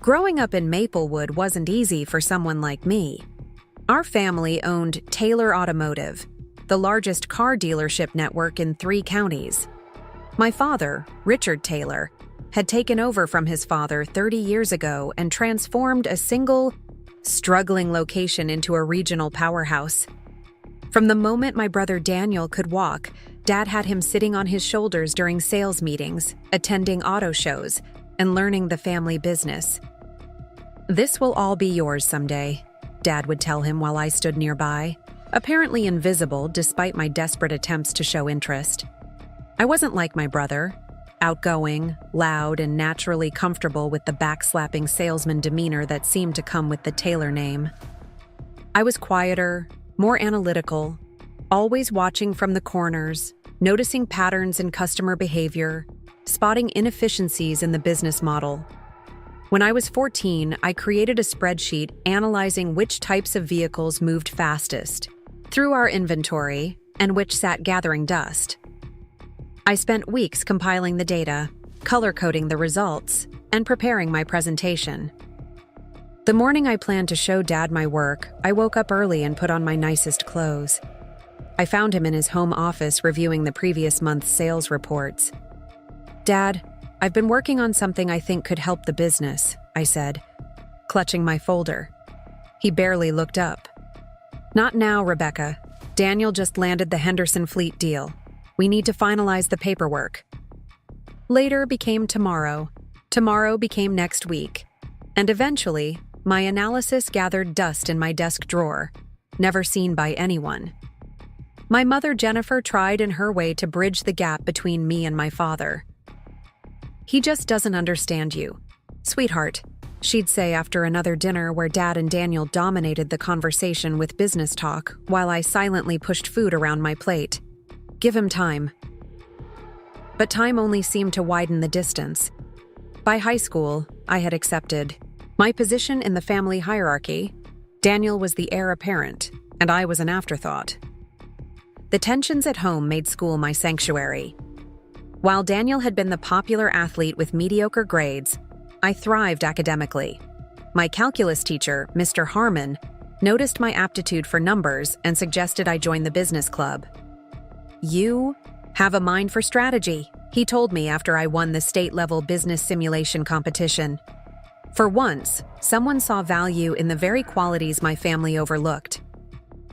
Growing up in Maplewood wasn't easy for someone like me. Our family owned Taylor Automotive, the largest car dealership network in 3 counties. My father, Richard Taylor, had taken over from his father 30 years ago and transformed a single, struggling location into a regional powerhouse. From the moment my brother Daniel could walk, Dad had him sitting on his shoulders during sales meetings, attending auto shows, and learning the family business. "This will all be yours someday," Dad would tell him while I stood nearby, apparently invisible despite my desperate attempts to show interest. I wasn't like my brother, outgoing, loud, and naturally comfortable with the backslapping salesman demeanor that seemed to come with the Taylor name. I was quieter, more analytical, always watching from the corners, noticing patterns in customer behavior, spotting inefficiencies in the business model. When I was 14, I created a spreadsheet analyzing which types of vehicles moved fastest through our inventory and which sat gathering dust. I spent weeks compiling the data, color-coding the results, and preparing my presentation. The morning I planned to show Dad my work, I woke up early and put on my nicest clothes. I found him in his home office reviewing the previous month's sales reports. "Dad, I've been working on something I think could help the business," I said, clutching my folder. He barely looked up. "Not now, Rebecca. Daniel just landed the Henderson Fleet deal. We need to finalize the paperwork." Later became tomorrow. Tomorrow became next week. And eventually, my analysis gathered dust in my desk drawer, never seen by anyone. My mother Jennifer tried in her way to bridge the gap between me and my father. "He just doesn't understand you, sweetheart," she'd say after another dinner where Dad and Daniel dominated the conversation with business talk while I silently pushed food around my plate. "Give him time." But time only seemed to widen the distance. By high school, I had accepted my position in the family hierarchy. Daniel was the heir apparent, and I was an afterthought. The tensions at home made school my sanctuary. While Daniel had been the popular athlete with mediocre grades, I thrived academically. My calculus teacher, Mr. Harmon, noticed my aptitude for numbers and suggested I join the business club. "You have a mind for strategy," he told me after I won the state-level business simulation competition. For once, someone saw value in the very qualities my family overlooked.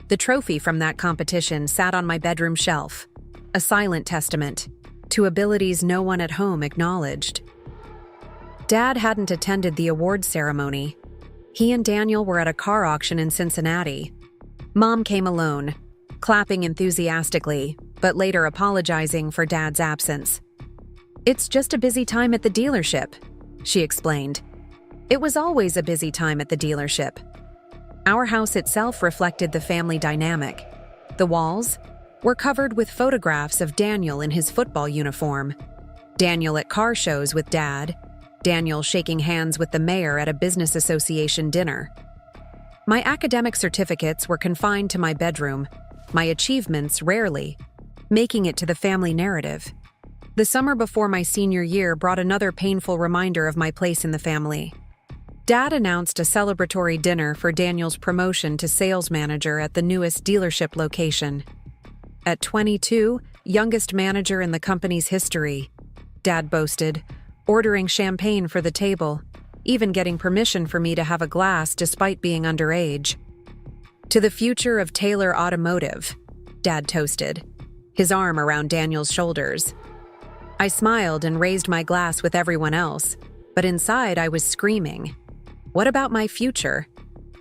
The trophy from that competition sat on my bedroom shelf, a silent testament to abilities no one at home acknowledged. Dad hadn't attended the awards ceremony. He and Daniel were at a car auction in Cincinnati. Mom came alone, clapping enthusiastically, but later apologizing for Dad's absence. "It's just a busy time at the dealership," she explained. It was always a busy time at the dealership. Our house itself reflected the family dynamic. The walls were covered with photographs of Daniel in his football uniform, Daniel at car shows with Dad, Daniel shaking hands with the mayor at a business association dinner. My academic certificates were confined to my bedroom, my achievements rarely, making it to the family narrative. The summer before my senior year brought another painful reminder of my place in the family. Dad announced a celebratory dinner for Daniel's promotion to sales manager at the newest dealership location. At 22, youngest manager in the company's history, Dad boasted, ordering champagne for the table, even getting permission for me to have a glass despite being underage. "To the future of Taylor Automotive," Dad toasted, his arm around Daniel's shoulders. I smiled and raised my glass with everyone else, but inside I was screaming. What about my future?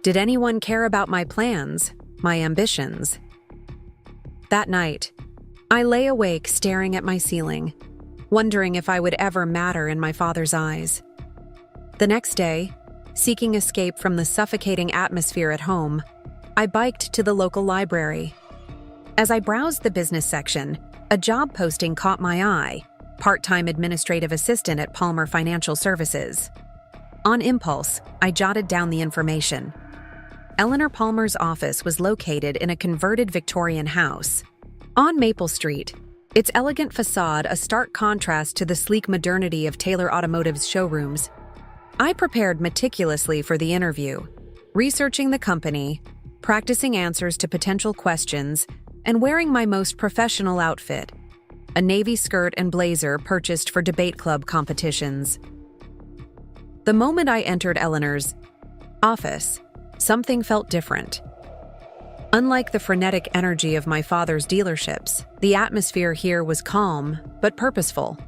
Did anyone care about my plans, my ambitions? That night, I lay awake staring at my ceiling, wondering if I would ever matter in my father's eyes. The next day, seeking escape from the suffocating atmosphere at home, I biked to the local library. As I browsed the business section, a job posting caught my eye, part-time administrative assistant at Palmer Financial Services. On impulse, I jotted down the information. Eleanor Palmer's office was located in a converted Victorian house on Maple Street, its elegant facade a stark contrast to the sleek modernity of Taylor Automotive's showrooms. I prepared meticulously for the interview, researching the company, practicing answers to potential questions, and wearing my most professional outfit, a navy skirt and blazer purchased for debate club competitions. The moment I entered Eleanor's office, something felt different. Unlike the frenetic energy of my father's dealerships, the atmosphere here was calm but purposeful.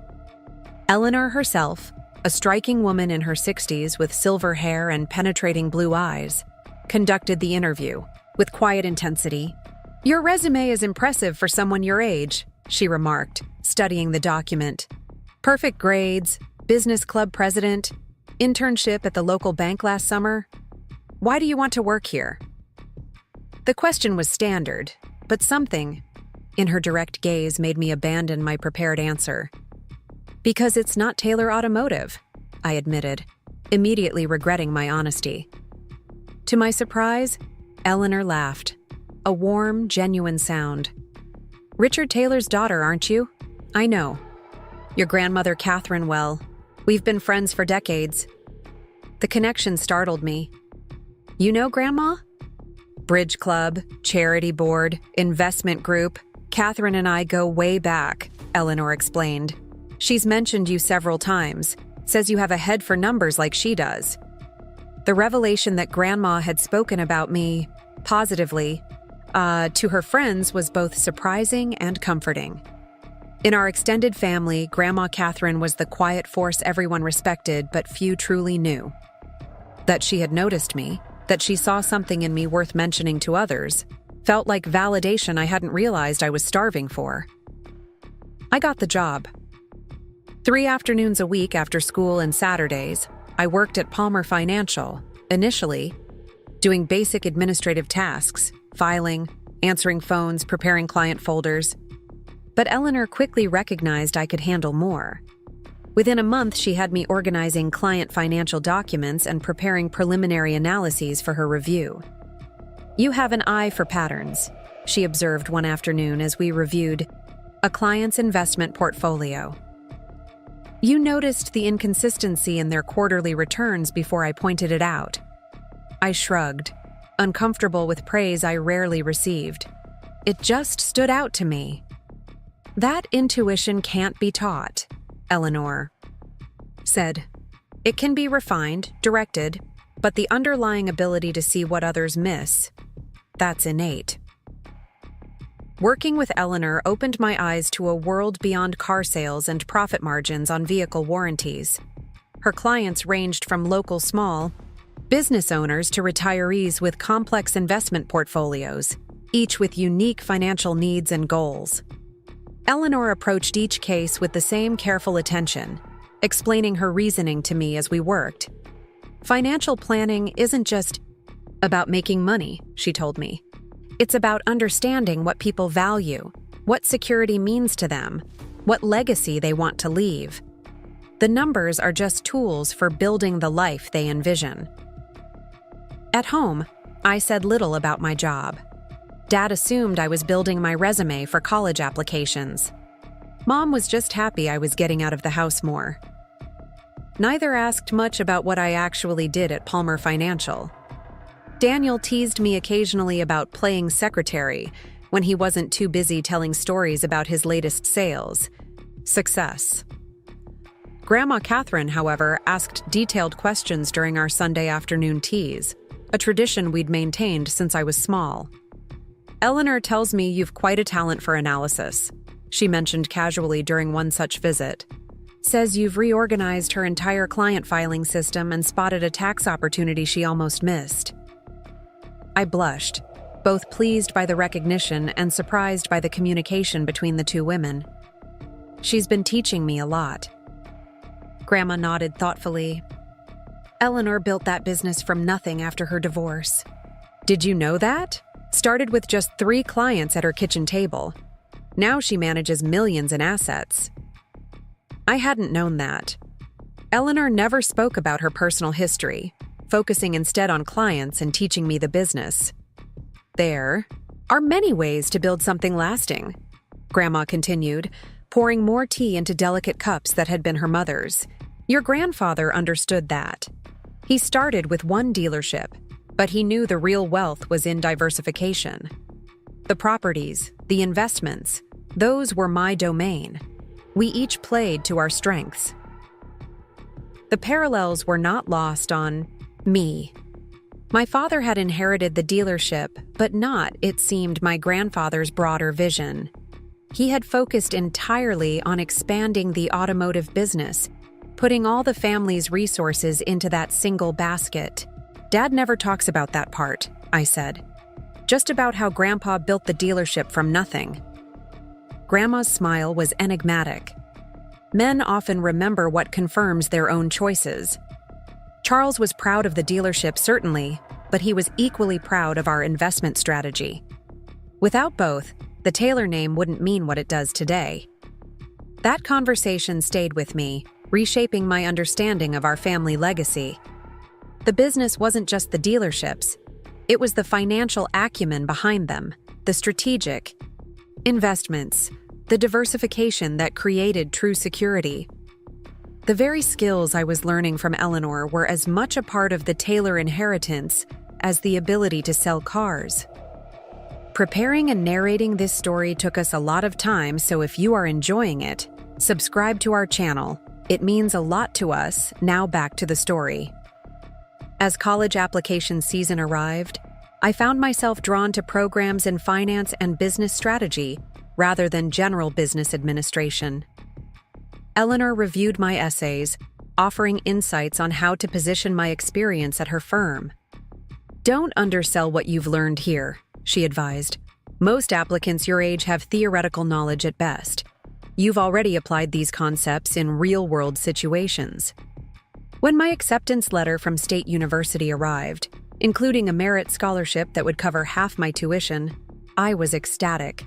Eleanor herself, a striking woman in her 60s with silver hair and penetrating blue eyes, conducted the interview with quiet intensity. "Your resume is impressive for someone your age," she remarked, studying the document. "Perfect grades, business club president, internship at the local bank last summer. Why do you want to work here?" The question was standard, but something in her direct gaze made me abandon my prepared answer. "Because it's not Taylor Automotive," I admitted, immediately regretting my honesty. To my surprise, Eleanor laughed, a warm, genuine sound. "Richard Taylor's daughter, aren't you? I know. Your grandmother Catherine well. We've been friends for decades." The connection startled me. "You know Grandma?" "Bridge club, charity board, investment group. Catherine and I go way back," Eleanor explained. "She's mentioned you several times, says you have a head for numbers like she does." The revelation that Grandma had spoken about me positively to her friends was both surprising and comforting. In our extended family, Grandma Catherine was the quiet force everyone respected but few truly knew. That she had noticed me, that she saw something in me worth mentioning to others, felt like validation I hadn't realized I was starving for. I got the job. 3 afternoons a week after school and Saturdays, I worked at Palmer Financial, initially, doing basic administrative tasks, filing, answering phones, preparing client folders. But Eleanor quickly recognized I could handle more. Within a month, she had me organizing client financial documents and preparing preliminary analyses for her review. "You have an eye for patterns," she observed one afternoon as we reviewed a client's investment portfolio. "You noticed the inconsistency in their quarterly returns before I pointed it out." I shrugged, uncomfortable with praise I rarely received. It just stood out to me. "That intuition can't be taught," Eleanor said. "It can be refined, directed, but the underlying ability to see what others miss, that's innate." Working with Eleanor opened my eyes to a world beyond car sales and profit margins on vehicle warranties. Her clients ranged from local small business owners to retirees with complex investment portfolios, each with unique financial needs and goals. Eleanor approached each case with the same careful attention, explaining her reasoning to me as we worked. "Financial planning isn't just about making money," she told me. "It's about understanding what people value, what security means to them, what legacy they want to leave. The numbers are just tools for building the life they envision." At home, I said little about my job. Dad assumed I was building my resume for college applications. Mom was just happy I was getting out of the house more. Neither asked much about what I actually did at Palmer Financial. Daniel teased me occasionally about playing secretary when he wasn't too busy telling stories about his latest sales. Success. Grandma Catherine, however, asked detailed questions during our Sunday afternoon teas, a tradition we'd maintained since I was small. "Eleanor tells me you've quite a talent for analysis," she mentioned casually during one such visit. "Says you've reorganized her entire client filing system and spotted a tax opportunity she almost missed." I blushed, both pleased by the recognition and surprised by the communication between the two women. "She's been teaching me a lot." Grandma nodded thoughtfully. "Eleanor built that business from nothing after her divorce." "Did you know that? Started with just 3 clients at her kitchen table. Now she manages millions in assets." I hadn't known that. Eleanor never spoke about her personal history, focusing instead on clients and teaching me the business. "There are many ways to build something lasting," Grandma continued, pouring more tea into delicate cups that had been her mother's. "Your grandfather understood that. He started with one dealership, but he knew the real wealth was in diversification. The properties, the investments, those were my domain. We each played to our strengths. The parallels were not lost on me. My father had inherited the dealership, but not, it seemed, my grandfather's broader vision. He had focused entirely on expanding the automotive business, putting all the family's resources into that single basket. Dad never talks about that part, I said. Just about how Grandpa built the dealership from nothing. Grandma's smile was enigmatic. Men often remember what confirms their own choices. Charles was proud of the dealership, certainly, but he was equally proud of our investment strategy. Without both, the Taylor name wouldn't mean what it does today. That conversation stayed with me, reshaping my understanding of our family legacy. The business wasn't just the dealerships. It was the financial acumen behind them, the strategic investments, the diversification that created true security. The very skills I was learning from Eleanor were as much a part of the Taylor inheritance as the ability to sell cars. Preparing and narrating this story took us a lot of time, so if you are enjoying it, subscribe to our channel. It means a lot to us. Now back to the story. As college application season arrived, I found myself drawn to programs in finance and business strategy rather than general business administration. Eleanor reviewed my essays, offering insights on how to position my experience at her firm. Don't undersell what you've learned here, she advised. Most applicants your age have theoretical knowledge at best. You've already applied these concepts in real-world situations. When my acceptance letter from State University arrived, including a merit scholarship that would cover half my tuition, I was ecstatic.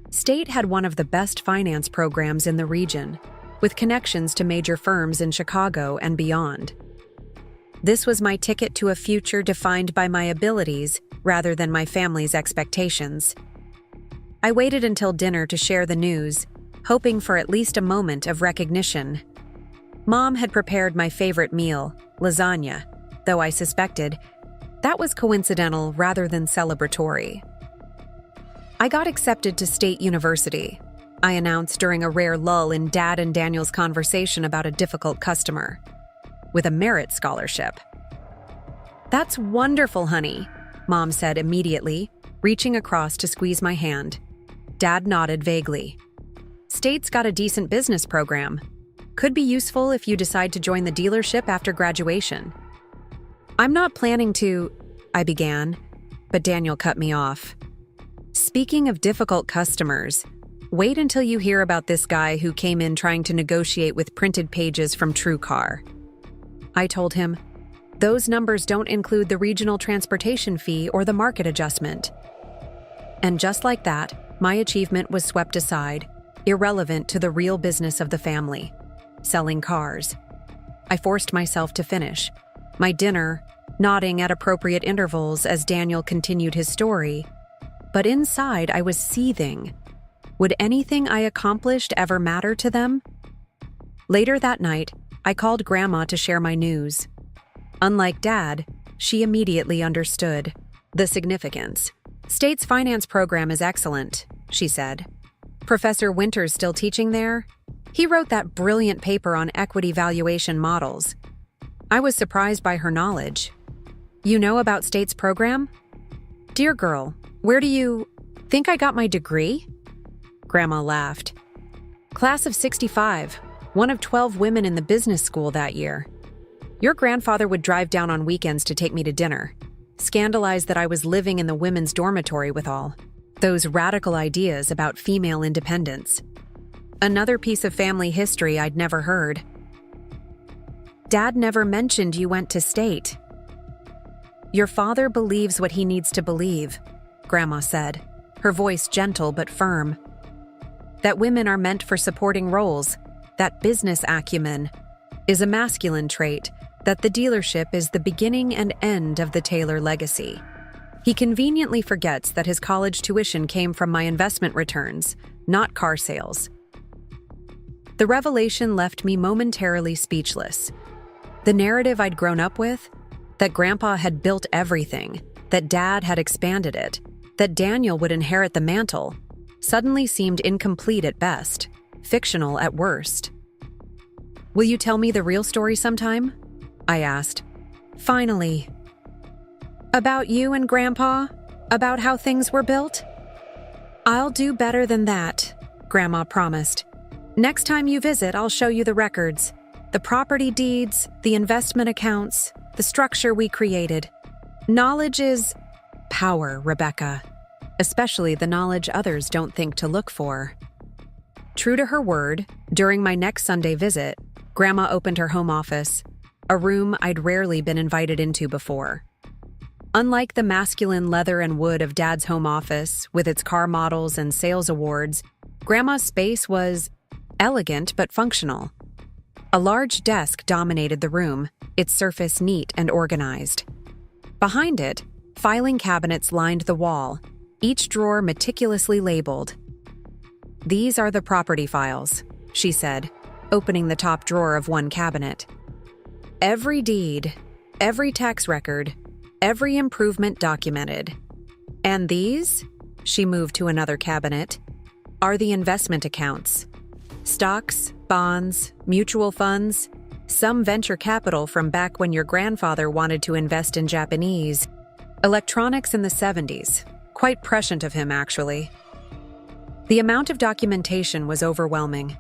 State had one of the best finance programs in the region, with connections to major firms in Chicago and beyond. This was my ticket to a future defined by my abilities rather than my family's expectations. I waited until dinner to share the news, hoping for at least a moment of recognition. Mom had prepared my favorite meal, lasagna, though I suspected that was coincidental rather than celebratory. I got accepted to State University, I announced during a rare lull in Dad and Daniel's conversation about a difficult customer, with a merit scholarship. That's wonderful, honey, Mom said immediately, reaching across to squeeze my hand. Dad nodded vaguely. State's got a decent business program. Could be useful if you decide to join the dealership after graduation. I'm not planning to, I began, but Daniel cut me off. Speaking of difficult customers, wait until you hear about this guy who came in trying to negotiate with printed pages from TrueCar. I told him, those numbers don't include the regional transportation fee or the market adjustment. And just like that, my achievement was swept aside, irrelevant to the real business of the family, selling cars. I forced myself to finish my dinner, nodding at appropriate intervals as Daniel continued his story. But inside, I was seething. Would anything I accomplished ever matter to them? Later that night, I called Grandma to share my news. Unlike Dad, she immediately understood the significance. State's finance program is excellent, she said. Professor Winter's still teaching there? He wrote that brilliant paper on equity valuation models. I was surprised by her knowledge. You know about State's program? Dear girl, where do you think I got my degree? Grandma laughed. Class of 65, one of 12 women in the business school that year. Your grandfather would drive down on weekends to take me to dinner, scandalized that I was living in the women's dormitory with all those radical ideas about female independence. Another piece of family history I'd never heard. Dad never mentioned you went to State. Your father believes what he needs to believe, Grandma said, her voice gentle but firm. That women are meant for supporting roles, that business acumen is a masculine trait, that the dealership is the beginning and end of the Taylor legacy. He conveniently forgets that his college tuition came from my investment returns, not car sales. The revelation left me momentarily speechless. The narrative I'd grown up with, that Grandpa had built everything, that Dad had expanded it, that Daniel would inherit the mantle, suddenly seemed incomplete at best, fictional at worst. "Will you tell me the real story sometime?" I asked. "Finally." "About you and Grandpa? About how things were built?" "I'll do better than that," Grandma promised. "Next time you visit, I'll show you the records, the property deeds, the investment accounts, the structure we created. Knowledge is power, Rebecca, especially the knowledge others don't think to look for." True to her word, during my next Sunday visit, Grandma opened her home office, a room I'd rarely been invited into before. Unlike the masculine leather and wood of Dad's home office, with its car models and sales awards, Grandma's space was elegant but functional. A large desk dominated the room, its surface neat and organized. Behind it, filing cabinets lined the wall, each drawer meticulously labeled. "These are the property files," she said, opening the top drawer of one cabinet. "Every deed, every tax record, every improvement documented. And these," she moved to another cabinet, "are the investment accounts. Stocks, bonds, mutual funds, some venture capital from back when your grandfather wanted to invest in Japanese. Electronics in the 70s. Quite prescient of him, actually." The amount of documentation was overwhelming.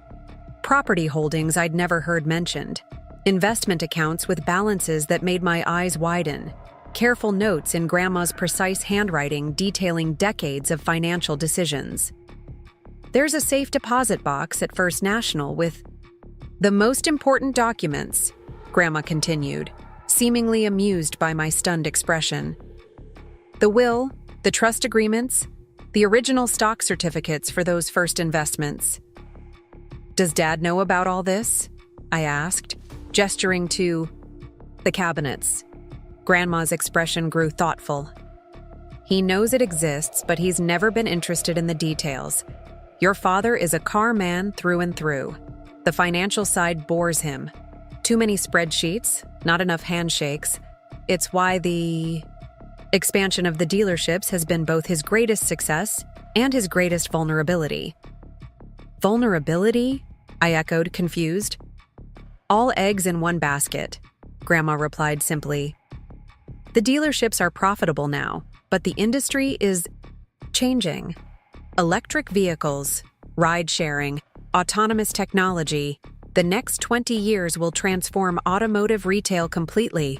Property holdings I'd never heard mentioned. Investment accounts with balances that made my eyes widen. Careful notes in Grandma's precise handwriting detailing decades of financial decisions. "There's a safe deposit box at First National with the most important documents," Grandma continued, seemingly amused by my stunned expression. "The will, the trust agreements, the original stock certificates for those first investments." "Does Dad know about all this?" I asked, gesturing to the cabinets. Grandma's expression grew thoughtful. "He knows it exists, but he's never been interested in the details. Your father is a car man through and through. The financial side bores him. Too many spreadsheets, not enough handshakes. It's why the expansion of the dealerships has been both his greatest success and his greatest vulnerability." "Vulnerability?" I echoed, confused. "All eggs in one basket," Grandma replied simply. "The dealerships are profitable now, but the industry is changing. Electric vehicles, ride-sharing, autonomous technology. The next 20 years will transform automotive retail completely.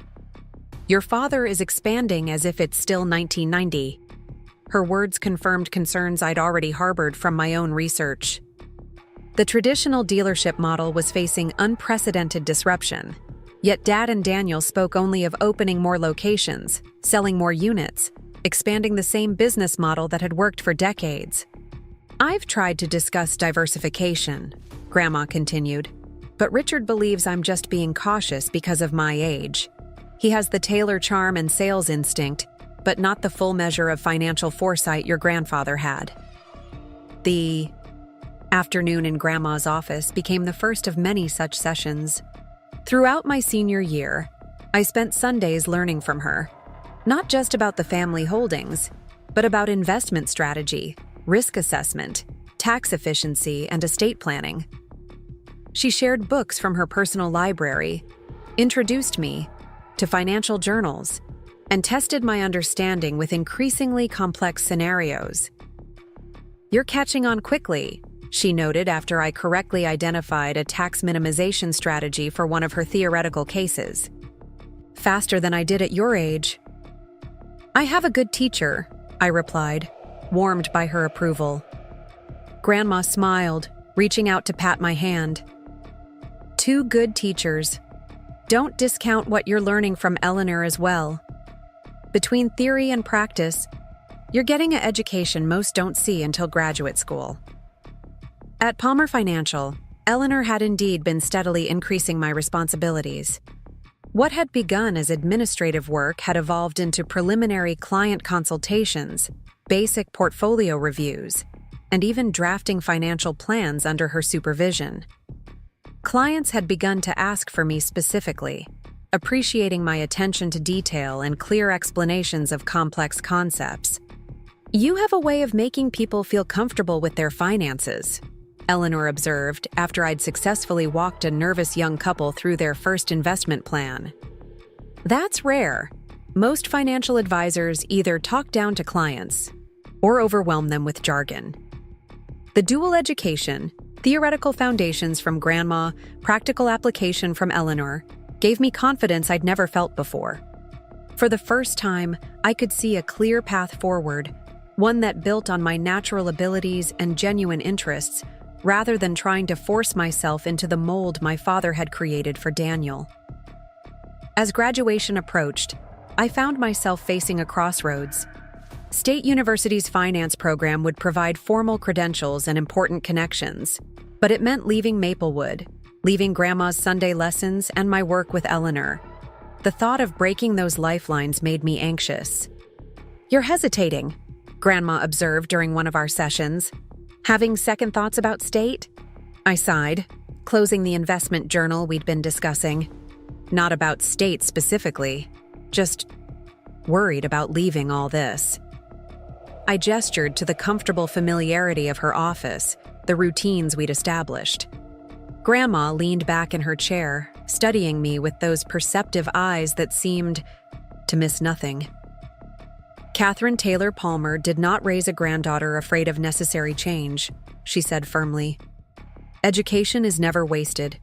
Your father is expanding as if it's still 1990. Her words confirmed concerns I'd already harbored from my own research. The traditional dealership model was facing unprecedented disruption, yet Dad and Daniel spoke only of opening more locations, selling more units, expanding the same business model that had worked for decades. "I've tried to discuss diversification," Grandma continued, "but Richard believes I'm just being cautious because of my age. He has the Taylor charm and sales instinct, but not the full measure of financial foresight your grandfather had." The afternoon in Grandma's office became the first of many such sessions. Throughout my senior year, I spent Sundays learning from her, not just about the family holdings, but about investment strategy, risk assessment, tax efficiency, and estate planning. She shared books from her personal library, introduced me to financial journals, and tested my understanding with increasingly complex scenarios. "You're catching on quickly," she noted after I correctly identified a tax minimization strategy for one of her theoretical cases. "Faster than I did at your age." "I have a good teacher," I replied, warmed by her approval. Grandma smiled, reaching out to pat my hand. "Two good teachers. Don't discount what you're learning from Eleanor as well. Between theory and practice, you're getting an education most don't see until graduate school." At Palmer Financial, Eleanor had indeed been steadily increasing my responsibilities. What had begun as administrative work had evolved into preliminary client consultations, basic portfolio reviews, and even drafting financial plans under her supervision. Clients had begun to ask for me specifically, appreciating my attention to detail and clear explanations of complex concepts. "You have a way of making people feel comfortable with their finances," Eleanor observed after I'd successfully walked a nervous young couple through their first investment plan. "That's rare. Most financial advisors either talk down to clients or overwhelm them with jargon." The dual education, theoretical foundations from Grandma, practical application from Eleanor, gave me confidence I'd never felt before. For the first time, I could see a clear path forward, one that built on my natural abilities and genuine interests, rather than trying to force myself into the mold my father had created for Daniel. As graduation approached, I found myself facing a crossroads. State University's finance program would provide formal credentials and important connections, but it meant leaving Maplewood, leaving Grandma's Sunday lessons and my work with Eleanor. The thought of breaking those lifelines made me anxious. "You're hesitating," Grandma observed during one of our sessions. "Having second thoughts about state?" I sighed, closing the investment journal we'd been discussing. Not about state specifically, just worried about leaving all this. I gestured to the comfortable familiarity of her office, the routines we'd established. Grandma leaned back in her chair, studying me with those perceptive eyes that seemed to miss nothing. "Catherine Taylor Palmer did not raise a granddaughter afraid of necessary change," she said firmly. "Education is never wasted.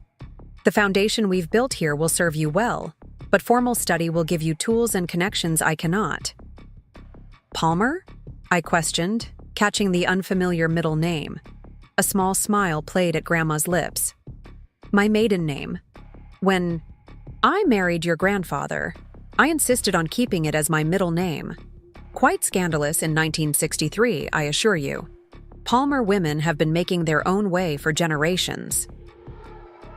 The foundation we've built here will serve you well, but formal study will give you tools and connections I cannot." "Palmer?" I questioned, catching the unfamiliar middle name. A small smile played at Grandma's lips. "My maiden name. When I married your grandfather, I insisted on keeping it as my middle name. Quite scandalous in 1963, I assure you. Palmer women have been making their own way for generations."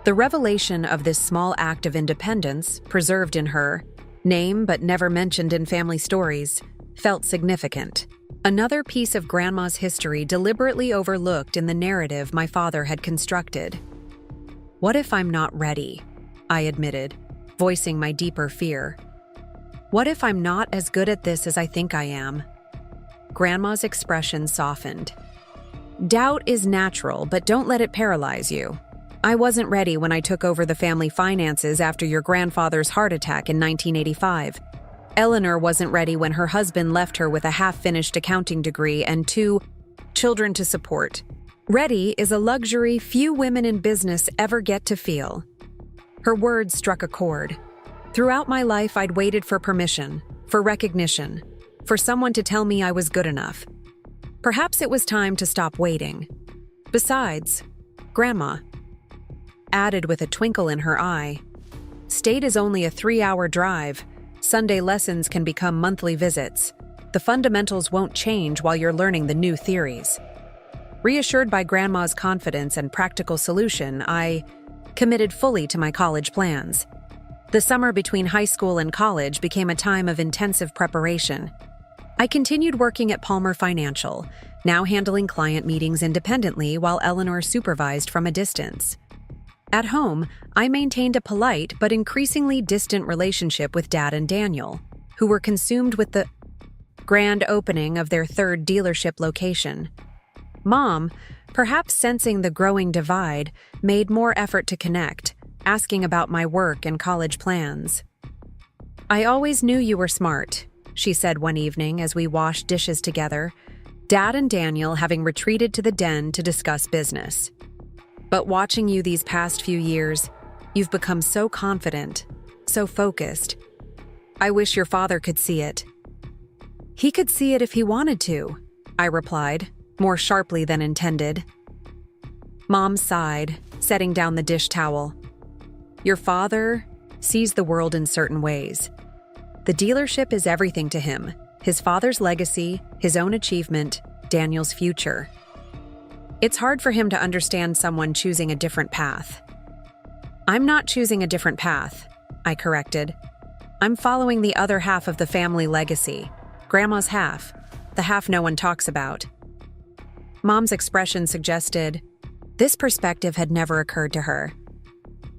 The revelation of this small act of independence, preserved in her name but never mentioned in family stories, felt significant. Another piece of Grandma's history deliberately overlooked in the narrative my father had constructed. "What if I'm not ready?" I admitted, voicing my deeper fear. "What if I'm not as good at this as I think I am?" Grandma's expression softened. "Doubt is natural, but don't let it paralyze you. I wasn't ready when I took over the family finances after your grandfather's heart attack in 1985. Eleanor wasn't ready when her husband left her with a half-finished accounting degree and 2 children to support. Ready is a luxury few women in business ever get to feel." Her words struck a chord. Throughout my life, I'd waited for permission, for recognition, for someone to tell me I was good enough. Perhaps it was time to stop waiting. Besides, Grandma added with a twinkle in her eye, "State is only a 3-hour drive. Sunday lessons can become monthly visits. The fundamentals won't change while you're learning the new theories." Reassured by Grandma's confidence and practical solution, I committed fully to my college plans. The summer between high school and college became a time of intensive preparation. I continued working at Palmer Financial, now handling client meetings independently while Eleanor supervised from a distance. At home, I maintained a polite but increasingly distant relationship with Dad and Daniel, who were consumed with the grand opening of their third dealership location. Mom, perhaps sensing the growing divide, made more effort to connect, asking about my work and college plans. "I always knew you were smart," she said one evening as we washed dishes together, Dad and Daniel having retreated to the den to discuss business. "But watching you these past few years, you've become so confident, so focused. I wish your father could see it." "He could see it if he wanted to," I replied, more sharply than intended. Mom sighed, setting down the dish towel. "Your father sees the world in certain ways. The dealership is everything to him, his father's legacy, his own achievement, Daniel's future. It's hard for him to understand someone choosing a different path." "I'm not choosing a different path," I corrected. "I'm following the other half of the family legacy, Grandma's half, the half no one talks about." Mom's expression suggested this perspective had never occurred to her.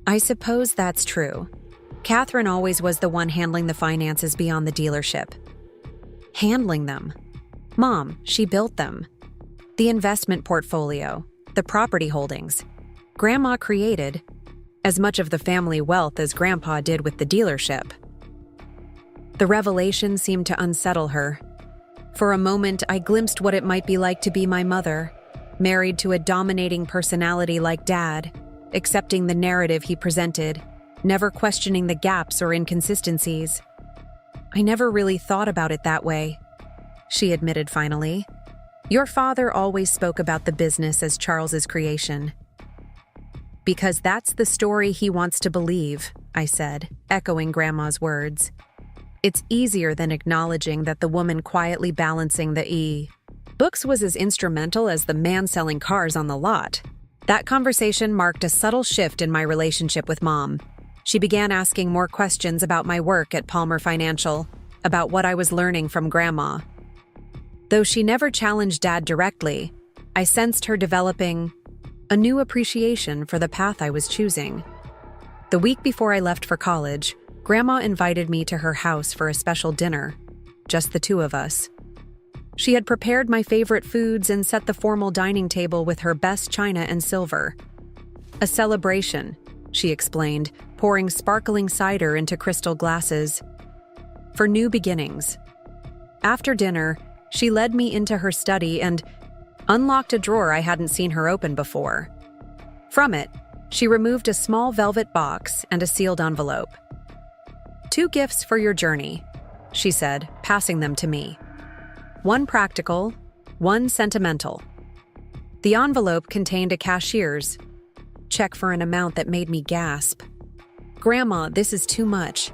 "I suppose that's true. Catherine always was the one handling the finances beyond the dealership. Handling them? Mom, she built them. The investment portfolio, the property holdings. Grandma created as much of the family wealth as Grandpa did with the dealership. The revelation seemed to unsettle her. For a moment, I glimpsed what it might be like to be my mother, married to a dominating personality like Dad, accepting the narrative he presented, never questioning the gaps or inconsistencies. I never really thought about it that way, she admitted finally. Your father always spoke about the business as Charles's creation. Because that's the story he wants to believe, I said, echoing Grandma's words. It's easier than acknowledging that the woman quietly balancing the books was as instrumental as the man selling cars on the lot. That conversation marked a subtle shift in my relationship with Mom. She began asking more questions about my work at Palmer Financial, about what I was learning from Grandma. Though she never challenged Dad directly, I sensed her developing a new appreciation for the path I was choosing. The week before I left for college, Grandma invited me to her house for a special dinner, just the two of us. She had prepared my favorite foods and set the formal dining table with her best china and silver. A celebration, she explained, pouring sparkling cider into crystal glasses. For new beginnings. After dinner, she led me into her study and unlocked a drawer I hadn't seen her open before. From it, she removed a small velvet box and a sealed envelope. 2 gifts for your journey, she said, passing them to me. 1 practical, 1 sentimental. The envelope contained a cashier's check for an amount that made me gasp. Grandma, this is too much.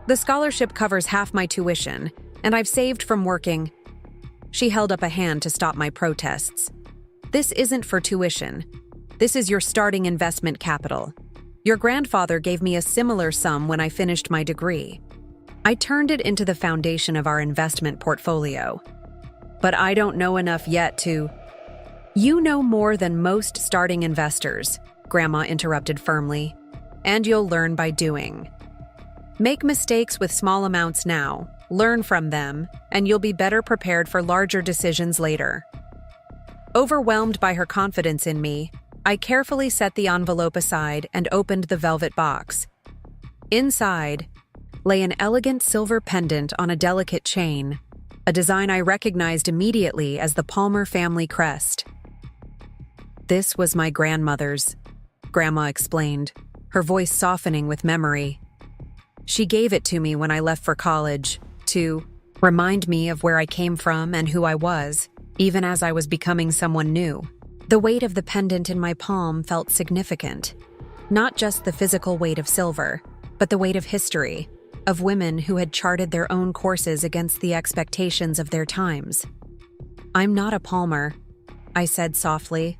The scholarship covers half my tuition, and I've saved from working. She held up a hand to stop my protests. This isn't for tuition. This is your starting investment capital. Your grandfather gave me a similar sum when I finished my degree. I turned it into the foundation of our investment portfolio. But I don't know enough yet to... You know more than most starting investors, Grandma interrupted firmly. And you'll learn by doing. Make mistakes with small amounts now, learn from them, and you'll be better prepared for larger decisions later. Overwhelmed by her confidence in me, I carefully set the envelope aside and opened the velvet box. Inside lay an elegant silver pendant on a delicate chain, a design I recognized immediately as the Palmer family crest. This was my grandmother's, Grandma explained, her voice softening with memory. She gave it to me when I left for college, to remind me of where I came from and who I was, even as I was becoming someone new. The weight of the pendant in my palm felt significant. Not just the physical weight of silver, but the weight of history, of women who had charted their own courses against the expectations of their times. I'm not a Palmer, I said softly,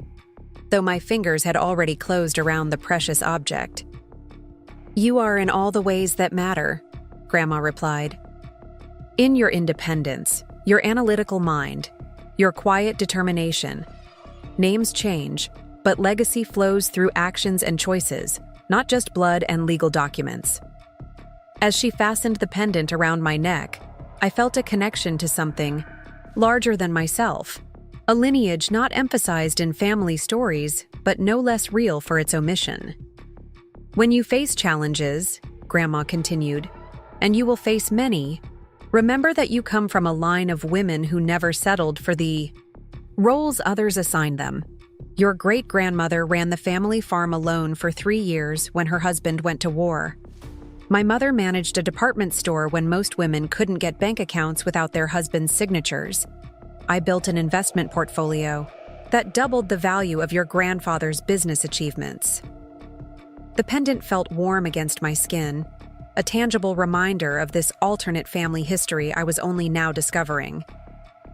though my fingers had already closed around the precious object. You are in all the ways that matter, Grandma replied. In your independence, your analytical mind, your quiet determination. Names change, but legacy flows through actions and choices, not just blood and legal documents. As she fastened the pendant around my neck, I felt a connection to something larger than myself, a lineage not emphasized in family stories, but no less real for its omission. When you face challenges, Grandma continued, and you will face many, remember that you come from a line of women who never settled for the roles others assigned them. Your great-grandmother ran the family farm alone for 3 years when her husband went to war. My mother managed a department store when most women couldn't get bank accounts without their husband's signatures. I built an investment portfolio that doubled the value of your grandfather's business achievements. The pendant felt warm against my skin, a tangible reminder of this alternate family history I was only now discovering.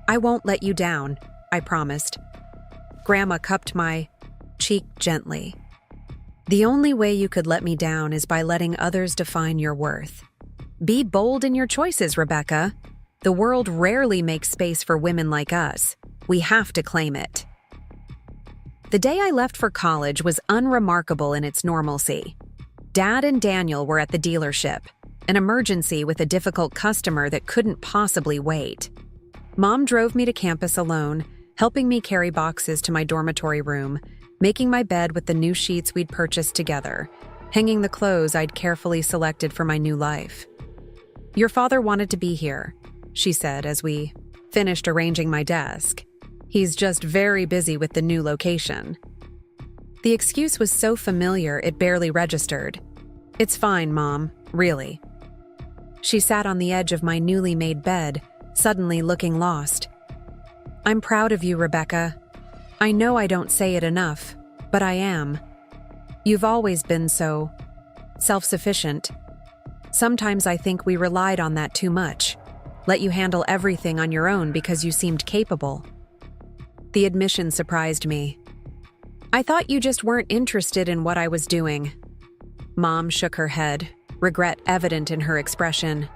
I won't let you down, I promised. Grandma cupped my cheek gently. The only way you could let me down is by letting others define your worth. Be bold in your choices, Rebecca. The world rarely makes space for women like us. We have to claim it. The day I left for college was unremarkable in its normalcy. Dad and Daniel were at the dealership, an emergency with a difficult customer that couldn't possibly wait. Mom drove me to campus alone, helping me carry boxes to my dormitory room, making my bed with the new sheets we'd purchased together, hanging the clothes I'd carefully selected for my new life. "Your father wanted to be here," she said as we finished arranging my desk. "He's just very busy with the new location." The excuse was so familiar it barely registered. "It's fine, Mom, really." She sat on the edge of my newly made bed, suddenly looking lost. "I'm proud of you, Rebecca. I know I don't say it enough, but I am. You've always been so self-sufficient. Sometimes I think we relied on that too much, let you handle everything on your own because you seemed capable." The admission surprised me. "I thought you just weren't interested in what I was doing." Mom shook her head, regret evident in her expression.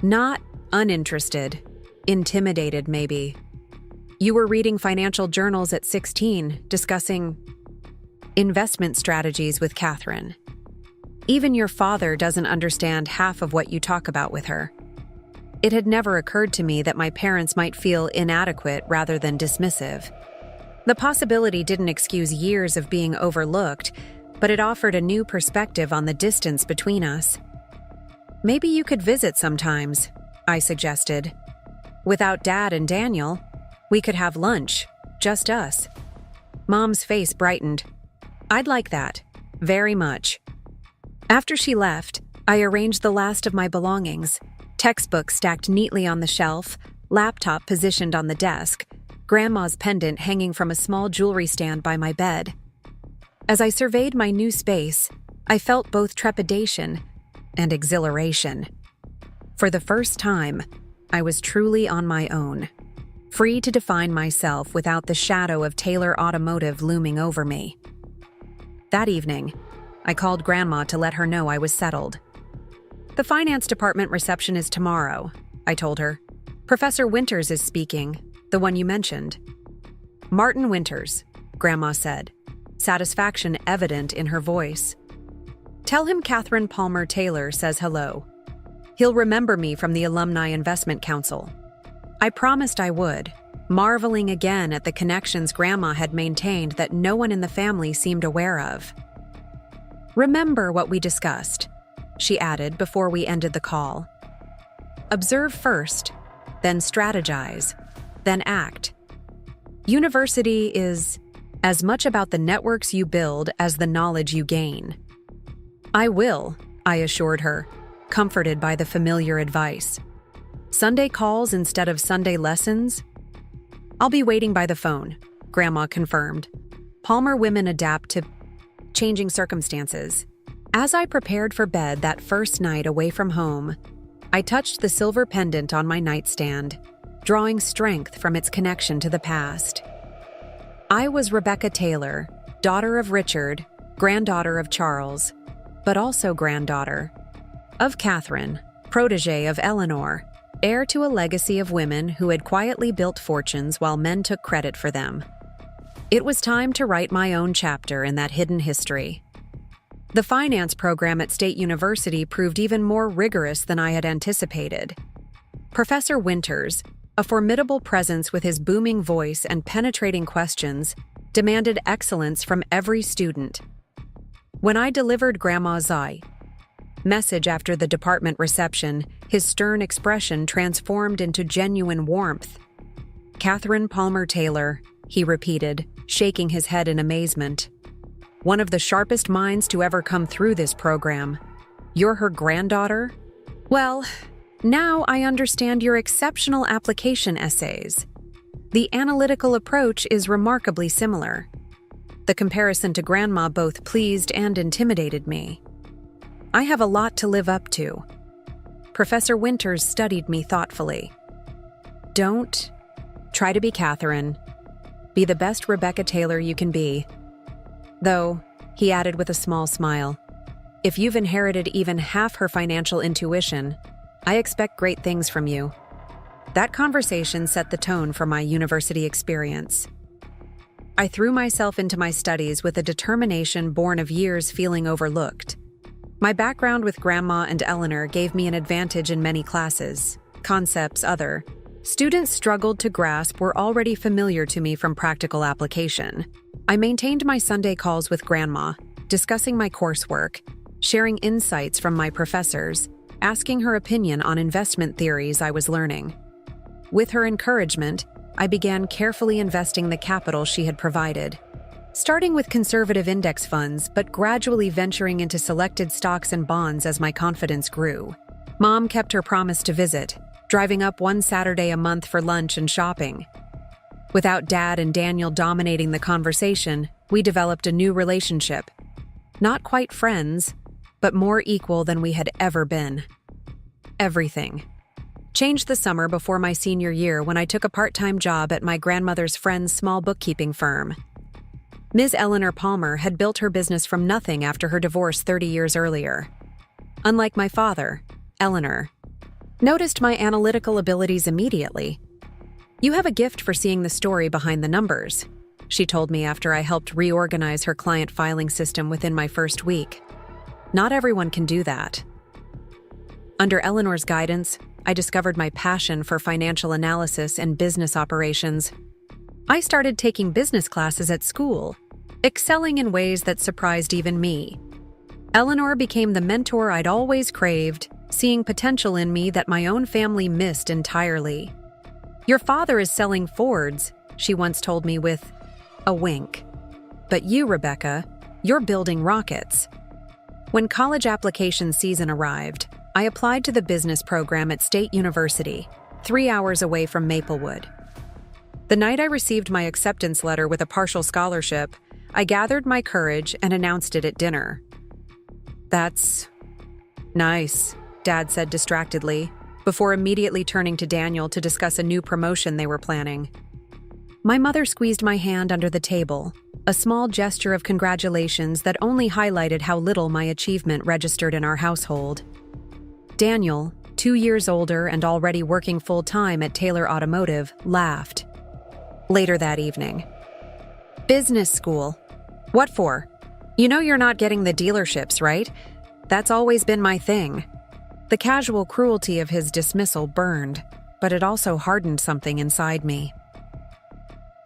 "Not uninterested. Intimidated, maybe. You were reading financial journals at 16, discussing investment strategies with Catherine. Even your father doesn't understand half of what you talk about with her." It had never occurred to me that my parents might feel inadequate rather than dismissive. The possibility didn't excuse years of being overlooked, but it offered a new perspective on the distance between us. "Maybe you could visit sometimes," I suggested. "Without Dad and Daniel, we could have lunch, just us." Mom's face brightened. "I'd like that, very much." After she left, I arranged the last of my belongings, textbooks stacked neatly on the shelf, laptop positioned on the desk, Grandma's pendant hanging from a small jewelry stand by my bed. As I surveyed my new space, I felt both trepidation and exhilaration. For the first time, I was truly on my own, free to define myself without the shadow of Taylor Automotive looming over me. That evening, I called Grandma to let her know I was settled. "The finance department reception is tomorrow," I told her. "Professor Winters is speaking, the one you mentioned." "Martin Winters," Grandma said, satisfaction evident in her voice. "Tell him Catherine Palmer Taylor says hello. He'll remember me from the Alumni Investment Council." I promised I would, marveling again at the connections Grandma had maintained that no one in the family seemed aware of. "Remember what we discussed," she added before we ended the call. "Observe first, then strategize, then act. University is as much about the networks you build as the knowledge you gain." "I will," I assured her, comforted by the familiar advice. "Sunday calls instead of Sunday lessons?" "I'll be waiting by the phone," Grandma confirmed. Palmer women adapt to changing circumstances. As I prepared for bed that first night away from home, I touched the silver pendant on my nightstand, drawing strength from its connection to the past. I was Rebecca Taylor, daughter of Richard, granddaughter of Charles, but also granddaughter of Catherine, protege of Eleanor, heir to a legacy of women who had quietly built fortunes while men took credit for them. It was time to write my own chapter in that hidden history. The finance program at State University proved even more rigorous than I had anticipated. Professor Winters, a formidable presence with his booming voice and penetrating questions, demanded excellence from every student. When I delivered Grandma's message after the department reception, his stern expression transformed into genuine warmth. "Catherine Palmer Taylor," he repeated, shaking his head in amazement. "One of the sharpest minds to ever come through this program. You're her granddaughter? Well, now I understand your exceptional application essays. The analytical approach is remarkably similar." The comparison to Grandma both pleased and intimidated me. I have a lot to live up to. Professor Winters studied me thoughtfully. "Don't try to be Catherine. Be the best Rebecca Taylor you can be. Though," he added with a small smile, "if you've inherited even half her financial intuition, I expect great things from you." That conversation set the tone for my university experience. I threw myself into my studies with a determination born of years feeling overlooked. My background with Grandma and Eleanor gave me an advantage in many classes. Concepts other students struggled to grasp were already familiar to me from practical application. I maintained my Sunday calls with Grandma, discussing my coursework, sharing insights from my professors, asking her opinion on investment theories I was learning. With her encouragement, I began carefully investing the capital she had provided, starting with conservative index funds but gradually venturing into selected stocks and bonds as my confidence grew. Mom kept her promise to visit, driving up one Saturday a month for lunch and shopping. Without Dad and Daniel dominating the conversation, we developed a new relationship. Not quite friends, but more equal than we had ever been. Everything changed the summer before my senior year when I took a part-time job at my grandmother's friend's small bookkeeping firm. Ms. Eleanor Palmer had built her business from nothing after her divorce 30 years earlier. Unlike my father, Eleanor noticed my analytical abilities immediately. "You have a gift for seeing the story behind the numbers," she told me after I helped reorganize her client filing system within my first week. Not everyone can do that. Under Eleanor's guidance, I discovered my passion for financial analysis and business operations. I started taking business classes at school, excelling in ways that surprised even me. Eleanor became the mentor I'd always craved, seeing potential in me that my own family missed entirely. "Your father is selling Fords," she once told me with a wink. "But you, Rebecca, you're building rockets." When college application season arrived, I applied to the business program at State University, 3 hours away from Maplewood. The night I received my acceptance letter with a partial scholarship, I gathered my courage and announced it at dinner. "That's nice," Dad said distractedly, before immediately turning to Daniel to discuss a new promotion they were planning. My mother squeezed my hand under the table, a small gesture of congratulations that only highlighted how little my achievement registered in our household. Daniel, 2 years older and already working full-time at Taylor Automotive, laughed. Later that evening, "Business school. What for? You know you're not getting the dealerships, right? That's always been my thing." The casual cruelty of his dismissal burned, but it also hardened something inside me.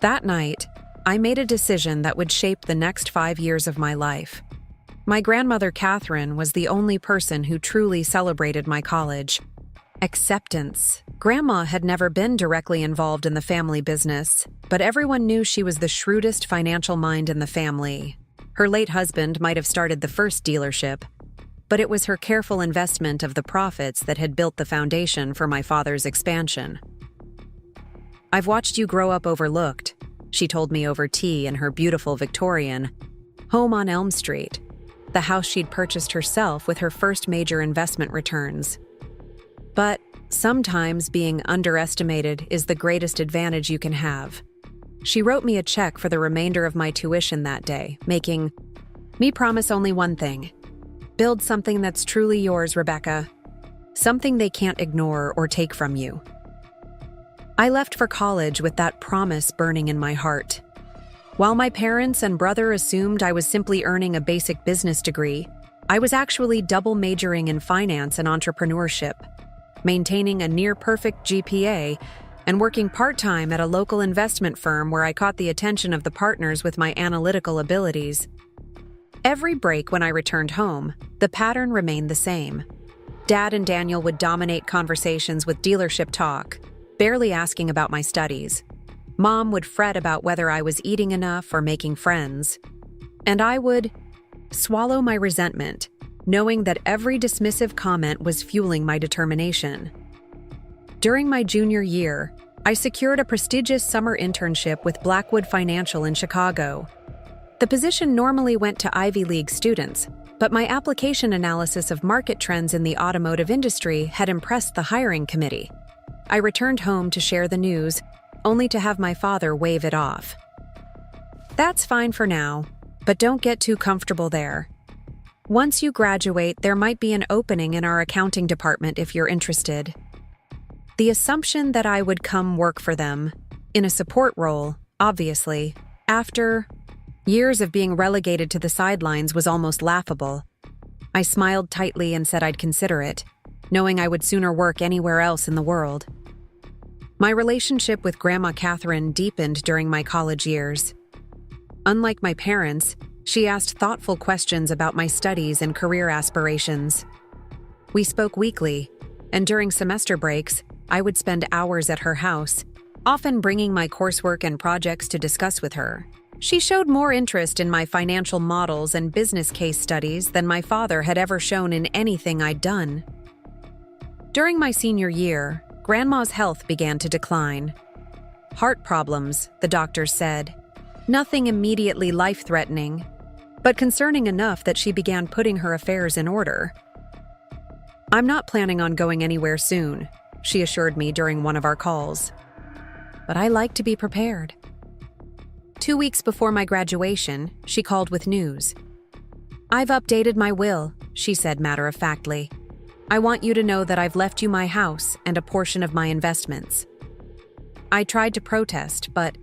That night, I made a decision that would shape the next 5 years of my life. My grandmother, Catherine, was the only person who truly celebrated my college. Acceptance. Grandma had never been directly involved in the family business, but everyone knew she was the shrewdest financial mind in the family. Her late husband might have started the first dealership, but it was her careful investment of the profits that had built the foundation for my father's expansion. "I've watched you grow up overlooked," she told me over tea in her beautiful Victorian home on Elm Street, the house she'd purchased herself with her first major investment returns. "But sometimes being underestimated is the greatest advantage you can have." She wrote me a check for the remainder of my tuition that day, making me promise only one thing: build something that's truly yours, Rebecca. Something they can't ignore or take from you. I left for college with that promise burning in my heart. While my parents and brother assumed I was simply earning a basic business degree, I was actually double majoring in finance and entrepreneurship, maintaining a near-perfect GPA, and working part-time at a local investment firm where I caught the attention of the partners with my analytical abilities. Every break when I returned home, the pattern remained the same. Dad and Daniel would dominate conversations with dealership talk, barely asking about my studies. Mom would fret about whether I was eating enough or making friends. And I would swallow my resentment, knowing that every dismissive comment was fueling my determination. During my junior year, I secured a prestigious summer internship with Blackwood Financial in Chicago. The position normally went to Ivy League students, but my application analysis of market trends in the automotive industry had impressed the hiring committee. I returned home to share the news, only to have my father wave it off. "That's fine for now, but don't get too comfortable there. Once you graduate, there might be an opening in our accounting department if you're interested." The assumption that I would come work for them, in a support role, obviously, after years of being relegated to the sidelines was almost laughable. I smiled tightly and said I'd consider it, knowing I would sooner work anywhere else in the world. My relationship with Grandma Catherine deepened during my college years. Unlike my parents, she asked thoughtful questions about my studies and career aspirations. We spoke weekly, and during semester breaks, I would spend hours at her house, often bringing my coursework and projects to discuss with her. She showed more interest in my financial models and business case studies than my father had ever shown in anything I'd done. During my senior year, Grandma's health began to decline. Heart problems, the doctors said. Nothing immediately life-threatening, but concerning enough that she began putting her affairs in order. "I'm not planning on going anywhere soon," she assured me during one of our calls. But I like to be prepared. 2 weeks before my graduation, she called with news. "I've updated my will," she said matter-of-factly. "I want you to know that I've left you my house and a portion of my investments." I tried to protest, but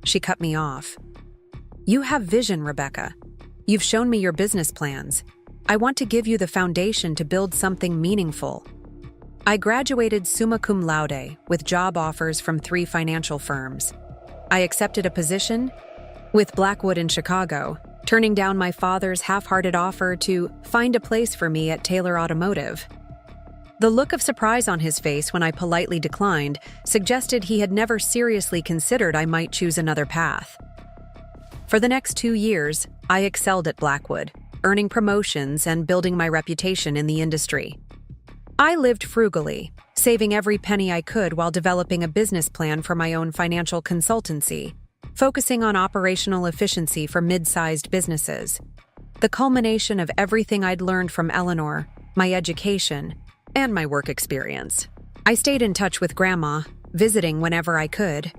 she cut me off. "You have vision, Rebecca. You've shown me your business plans. I want to give you the foundation to build something meaningful." I graduated summa cum laude with job offers from 3 financial firms. I accepted a position with Blackwood in Chicago, turning down my father's half-hearted offer to find a place for me at Taylor Automotive. The look of surprise on his face when I politely declined suggested he had never seriously considered I might choose another path. For the next 2 years, I excelled at Blackwood, earning promotions and building my reputation in the industry. I lived frugally, saving every penny I could while developing a business plan for my own financial consultancy, focusing on operational efficiency for mid-sized businesses. The culmination of everything I'd learned from Eleanor, my education, and my work experience. I stayed in touch with Grandma, visiting whenever I could.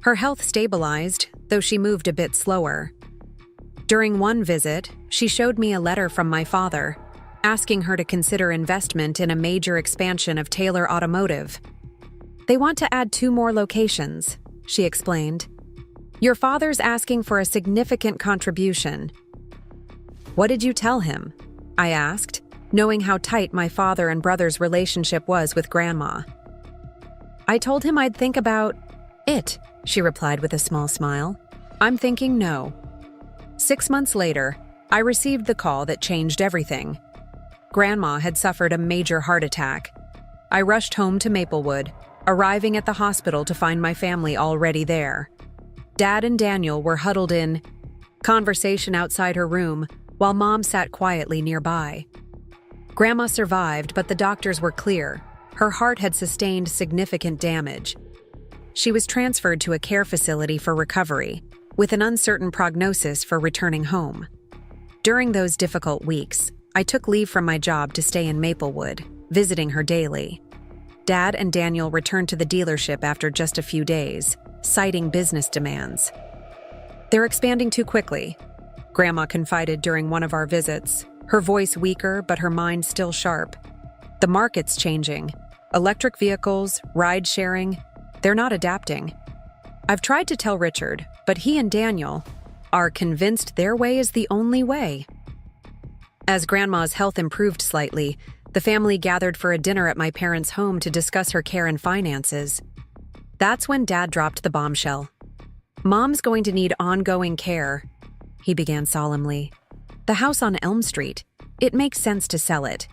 Her health stabilized, though she moved a bit slower. During one visit, she showed me a letter from my father, asking her to consider investment in a major expansion of Taylor Automotive. "They want to add 2 more locations," she explained. "Your father's asking for a significant contribution." "What did you tell him?" I asked, knowing how tight my father and brother's relationship was with Grandma. "I told him I'd think about it," she replied with a small smile. "I'm thinking no." 6 months later, I received the call that changed everything. Grandma had suffered a major heart attack. I rushed home to Maplewood, arriving at the hospital to find my family already there. Dad and Daniel were huddled in conversation outside her room, while Mom sat quietly nearby. Grandma survived, but the doctors were clear. Her heart had sustained significant damage. She was transferred to a care facility for recovery, with an uncertain prognosis for returning home. During those difficult weeks, I took leave from my job to stay in Maplewood, visiting her daily. Dad and Daniel returned to the dealership after just a few days, citing business demands. "They're expanding too quickly," Grandma confided during one of our visits, her voice weaker but her mind still sharp. "The market's changing. Electric vehicles, ride-sharing, they're not adapting. I've tried to tell Richard, but he and Daniel are convinced their way is the only way." As Grandma's health improved slightly, the family gathered for a dinner at my parents' home to discuss her care and finances. That's when Dad dropped the bombshell. "Mom's going to need ongoing care," he began solemnly. "The house on Elm Street, it makes sense to sell it.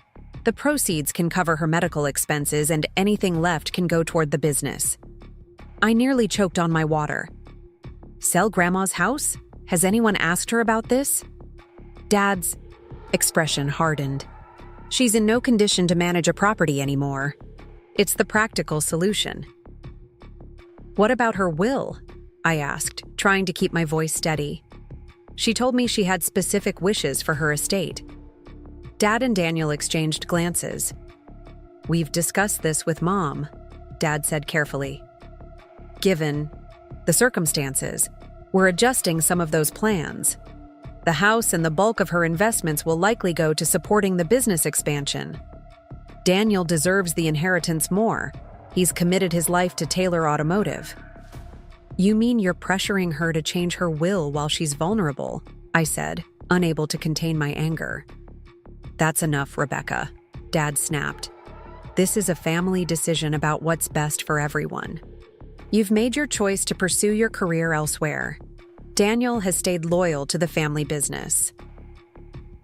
The proceeds can cover her medical expenses and anything left can go toward the business." I nearly choked on my water. "Sell Grandma's house? Has anyone asked her about this?" Dad's expression hardened. "She's in no condition to manage a property anymore. It's the practical solution." "What about her will?" I asked, trying to keep my voice steady. She told me she had specific wishes for her estate. Dad and Daniel exchanged glances. "We've discussed this with Mom," Dad said carefully. "Given the circumstances, we're adjusting some of those plans. The house and the bulk of her investments will likely go to supporting the business expansion. Daniel deserves the inheritance more. He's committed his life to Taylor Automotive." "You mean you're pressuring her to change her will while she's vulnerable?" I said, unable to contain my anger. "That's enough, Rebecca," Dad snapped. "This is a family decision about what's best for everyone. You've made your choice to pursue your career elsewhere. Daniel has stayed loyal to the family business."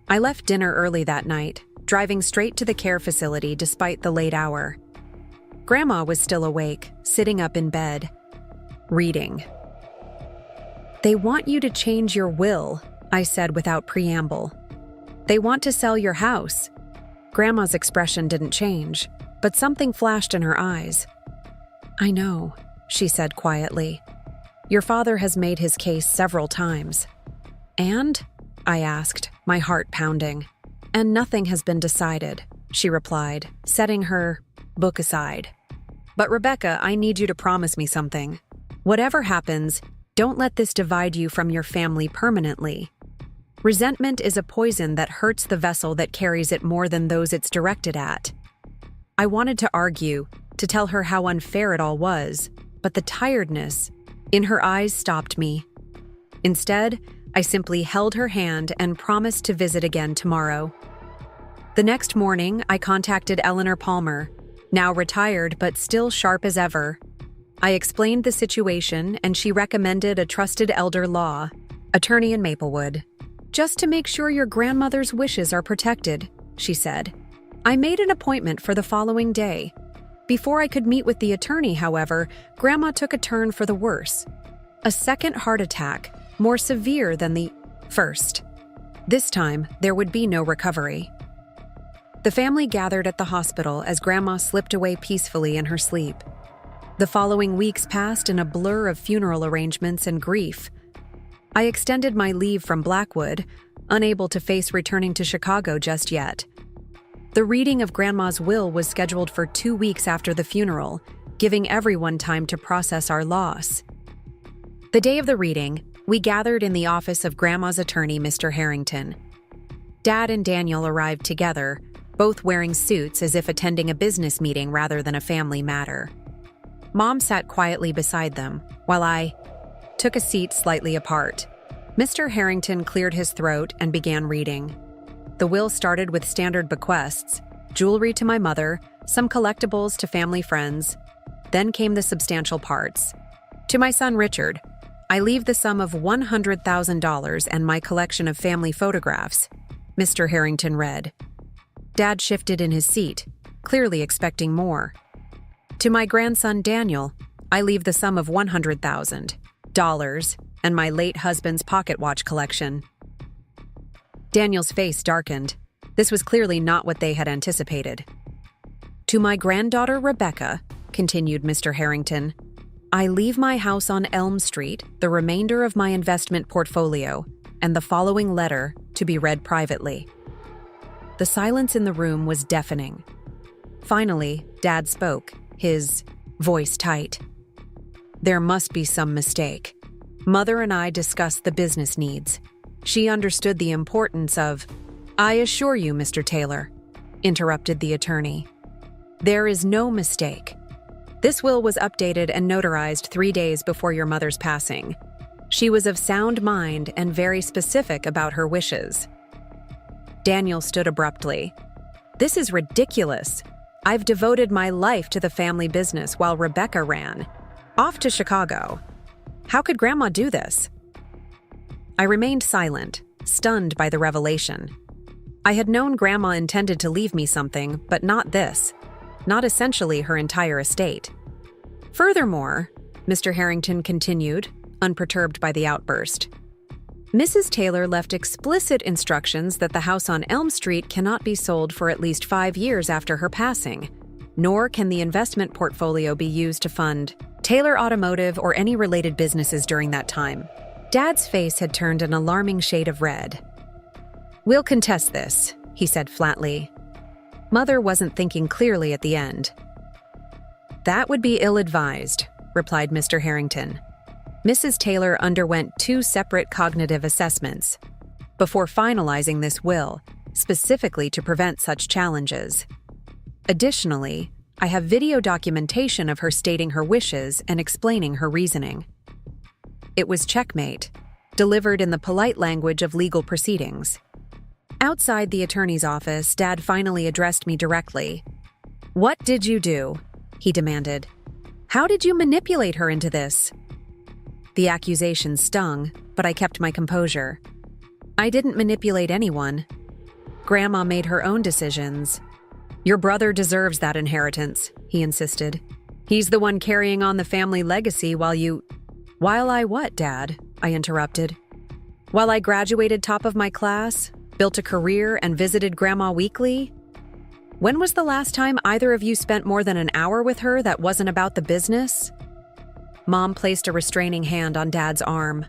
I left dinner early that night, driving straight to the care facility despite the late hour. Grandma was still awake, sitting up in bed, reading. "They want you to change your will," I said without preamble. "They want to sell your house." Grandma's expression didn't change, but something flashed in her eyes. "I know," she said quietly. "Your father has made his case several times." "And?" I asked, my heart pounding. "And nothing has been decided," she replied, setting her book aside. "But Rebecca, I need you to promise me something. Whatever happens, don't let this divide you from your family permanently. Resentment is a poison that hurts the vessel that carries it more than those it's directed at." I wanted to argue, to tell her how unfair it all was, but the tiredness in her eyes stopped me. Instead, I simply held her hand and promised to visit again tomorrow. The next morning, I contacted Eleanor Palmer, now retired but still sharp as ever. I explained the situation, and she recommended a trusted elder law attorney in Maplewood. "Just to make sure your grandmother's wishes are protected," she said. I made an appointment for the following day. Before I could meet with the attorney, however, Grandma took a turn for the worse. A second heart attack, more severe than the first. This time, there would be no recovery. The family gathered at the hospital as Grandma slipped away peacefully in her sleep. The following weeks passed in a blur of funeral arrangements and grief. I extended my leave from Blackwood, unable to face returning to Chicago just yet. The reading of Grandma's will was scheduled for 2 weeks after the funeral, giving everyone time to process our loss. The day of the reading, we gathered in the office of Grandma's attorney, Mr. Harrington. Dad and Daniel arrived together, both wearing suits as if attending a business meeting rather than a family matter. Mom sat quietly beside them, while I took a seat slightly apart. Mr. Harrington cleared his throat and began reading. The will started with standard bequests, jewelry to my mother, some collectibles to family friends. Then came the substantial parts. "To my son Richard, I leave the sum of $100,000 and my collection of family photographs," Mr. Harrington read. Dad shifted in his seat, clearly expecting more. "To my grandson Daniel, I leave the sum of $100,000 and my late husband's pocket watch collection." Daniel's face darkened. This was clearly not what they had anticipated. "To my granddaughter Rebecca," continued Mr. Harrington, "I leave my house on Elm Street, the remainder of my investment portfolio, and the following letter to be read privately." The silence in the room was deafening. Finally, Dad spoke, his voice tight. "There must be some mistake. Mother and I discussed the business needs. She understood the importance of—" "I assure you, Mr. Taylor," interrupted the attorney, "there is no mistake. This will was updated and notarized 3 days before your mother's passing. She was of sound mind and very specific about her wishes." Daniel stood abruptly. "This is ridiculous. I've devoted my life to the family business while Rebecca ran off to Chicago. How could Grandma do this?" I remained silent, stunned by the revelation. I had known Grandma intended to leave me something, but not this. Not essentially her entire estate. "Furthermore," Mr. Harrington continued, unperturbed by the outburst, "Mrs. Taylor left explicit instructions that the house on Elm Street cannot be sold for at least 5 years after her passing, nor can the investment portfolio be used to fund Taylor Automotive or any related businesses during that time." Dad's face had turned an alarming shade of red. "We'll contest this," he said flatly. Mother wasn't thinking clearly at the end. "That would be ill-advised," replied Mr. Harrington. "Mrs. Taylor underwent 2 separate cognitive assessments before finalizing this will, specifically to prevent such challenges. Additionally, I have video documentation of her stating her wishes and explaining her reasoning." It was checkmate, delivered in the polite language of legal proceedings. Outside the attorney's office, Dad finally addressed me directly. "What did you do?" he demanded. "How did you manipulate her into this?" The accusation stung, but I kept my composure. I didn't manipulate anyone. Grandma made her own decisions. "Your brother deserves that inheritance," he insisted. "He's the one carrying on the family legacy While I what, Dad?" I interrupted. "While I graduated top of my class, built a career, and visited Grandma weekly? When was the last time either of you spent more than an hour with her that wasn't about the business?" Mom placed a restraining hand on Dad's arm.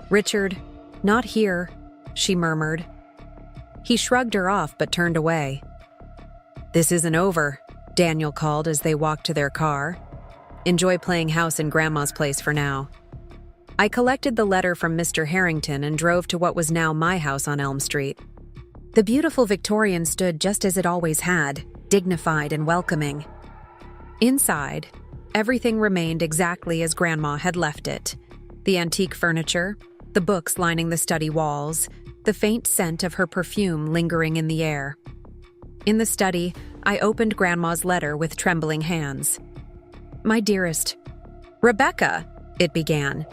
"Richard, not here," she murmured. He shrugged her off but turned away. "This isn't over," Daniel called as they walked to their car. "Enjoy playing house in Grandma's place for now." I collected the letter from Mr. Harrington and drove to what was now my house on Elm Street. The beautiful Victorian stood just as it always had, dignified and welcoming. Inside, everything remained exactly as Grandma had left it. The antique furniture, the books lining the study walls, the faint scent of her perfume lingering in the air. In the study, I opened Grandma's letter with trembling hands. "My dearest, Rebecca," it began.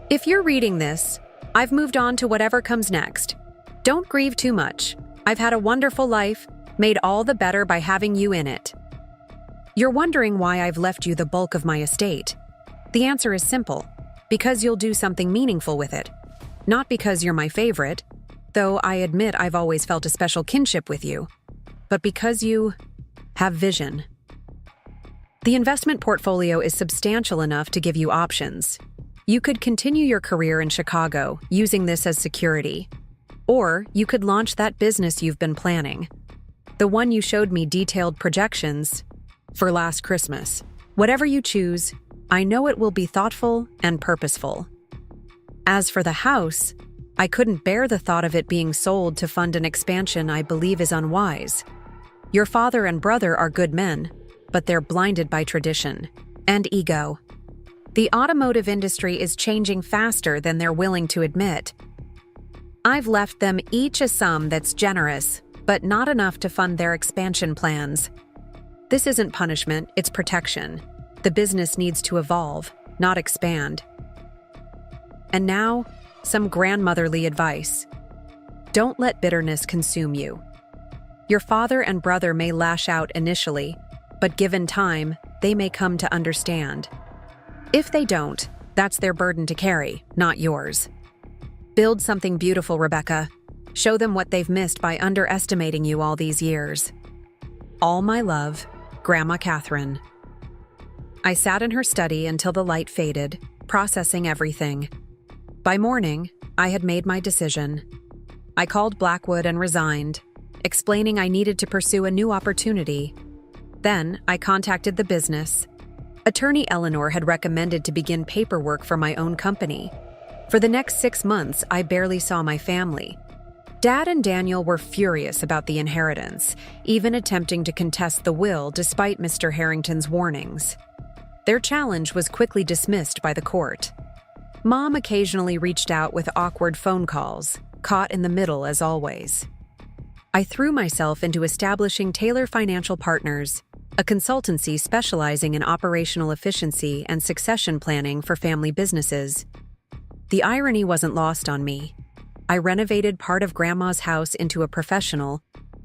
"If you're reading this, I've moved on to whatever comes next. Don't grieve too much. I've had a wonderful life, made all the better by having you in it. You're wondering why I've left you the bulk of my estate. The answer is simple. Because you'll do something meaningful with it. Not because you're my favorite, though I admit I've always felt a special kinship with you, but because you have vision. The investment portfolio is substantial enough to give you options. You could continue your career in Chicago, using this as security. Or you could launch that business you've been planning. The one you showed me detailed projections for last Christmas. Whatever you choose, I know it will be thoughtful and purposeful. As for the house, I couldn't bear the thought of it being sold to fund an expansion I believe is unwise. Your father and brother are good men, but they're blinded by tradition and ego. The automotive industry is changing faster than they're willing to admit. I've left them each a sum that's generous, but not enough to fund their expansion plans. This isn't punishment, it's protection. The business needs to evolve, not expand. And now, some grandmotherly advice. Don't let bitterness consume you. Your father and brother may lash out initially, but given time, they may come to understand. If they don't, that's their burden to carry, not yours. Build something beautiful, Rebecca. Show them what they've missed by underestimating you all these years. All my love, Grandma Catherine. I sat in her study until the light faded, processing everything. By morning, I had made my decision. I called Blackwood and resigned, explaining I needed to pursue a new opportunity. Then, I contacted the business. Attorney Eleanor had recommended to begin paperwork for my own company. For the next 6 months, I barely saw my family. Dad and Daniel were furious about the inheritance, even attempting to contest the will despite Mr. Harrington's warnings. Their challenge was quickly dismissed by the court. Mom occasionally reached out with awkward phone calls, caught in the middle as always. I threw myself into establishing Taylor Financial Partners, a consultancy specializing in operational efficiency and succession planning for family businesses. The irony wasn't lost on me. I renovated part of Grandma's house into a professional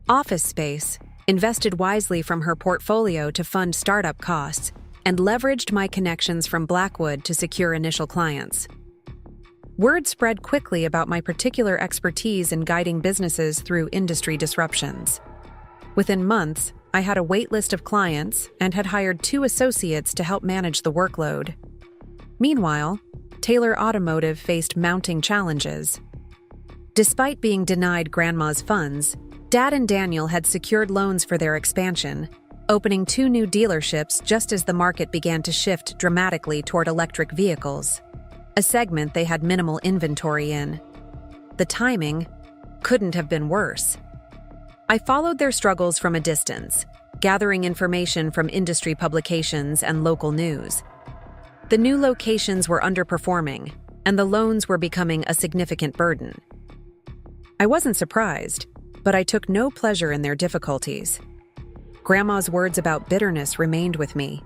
office space, invested wisely from her portfolio to fund startup costs, and leveraged my connections from Blackwood to secure initial clients. Word spread quickly about my particular expertise in guiding businesses through industry disruptions. Within months, I had a wait list of clients and had hired 2 associates to help manage the workload. Meanwhile, Taylor Automotive faced mounting challenges. Despite being denied Grandma's funds, Dad and Daniel had secured loans for their expansion, opening 2 new dealerships just as the market began to shift dramatically toward electric vehicles, a segment they had minimal inventory in. The timing couldn't have been worse. I followed their struggles from a distance, gathering information from industry publications and local news. The new locations were underperforming, and the loans were becoming a significant burden. I wasn't surprised, but I took no pleasure in their difficulties. Grandma's words about bitterness remained with me.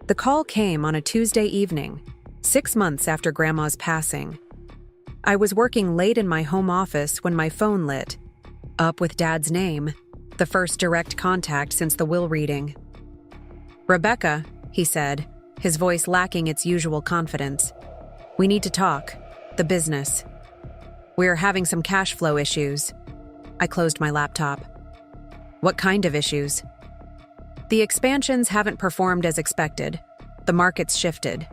The call came on a Tuesday evening, 6 months after Grandma's passing. I was working late in my home office when my phone lit, up with Dad's name, the first direct contact since the will reading. "Rebecca," he said, his voice lacking its usual confidence. "We need to talk. The business. We're having some cash flow issues." I closed my laptop. "What kind of issues?" "The expansions haven't performed as expected. The market's shifted.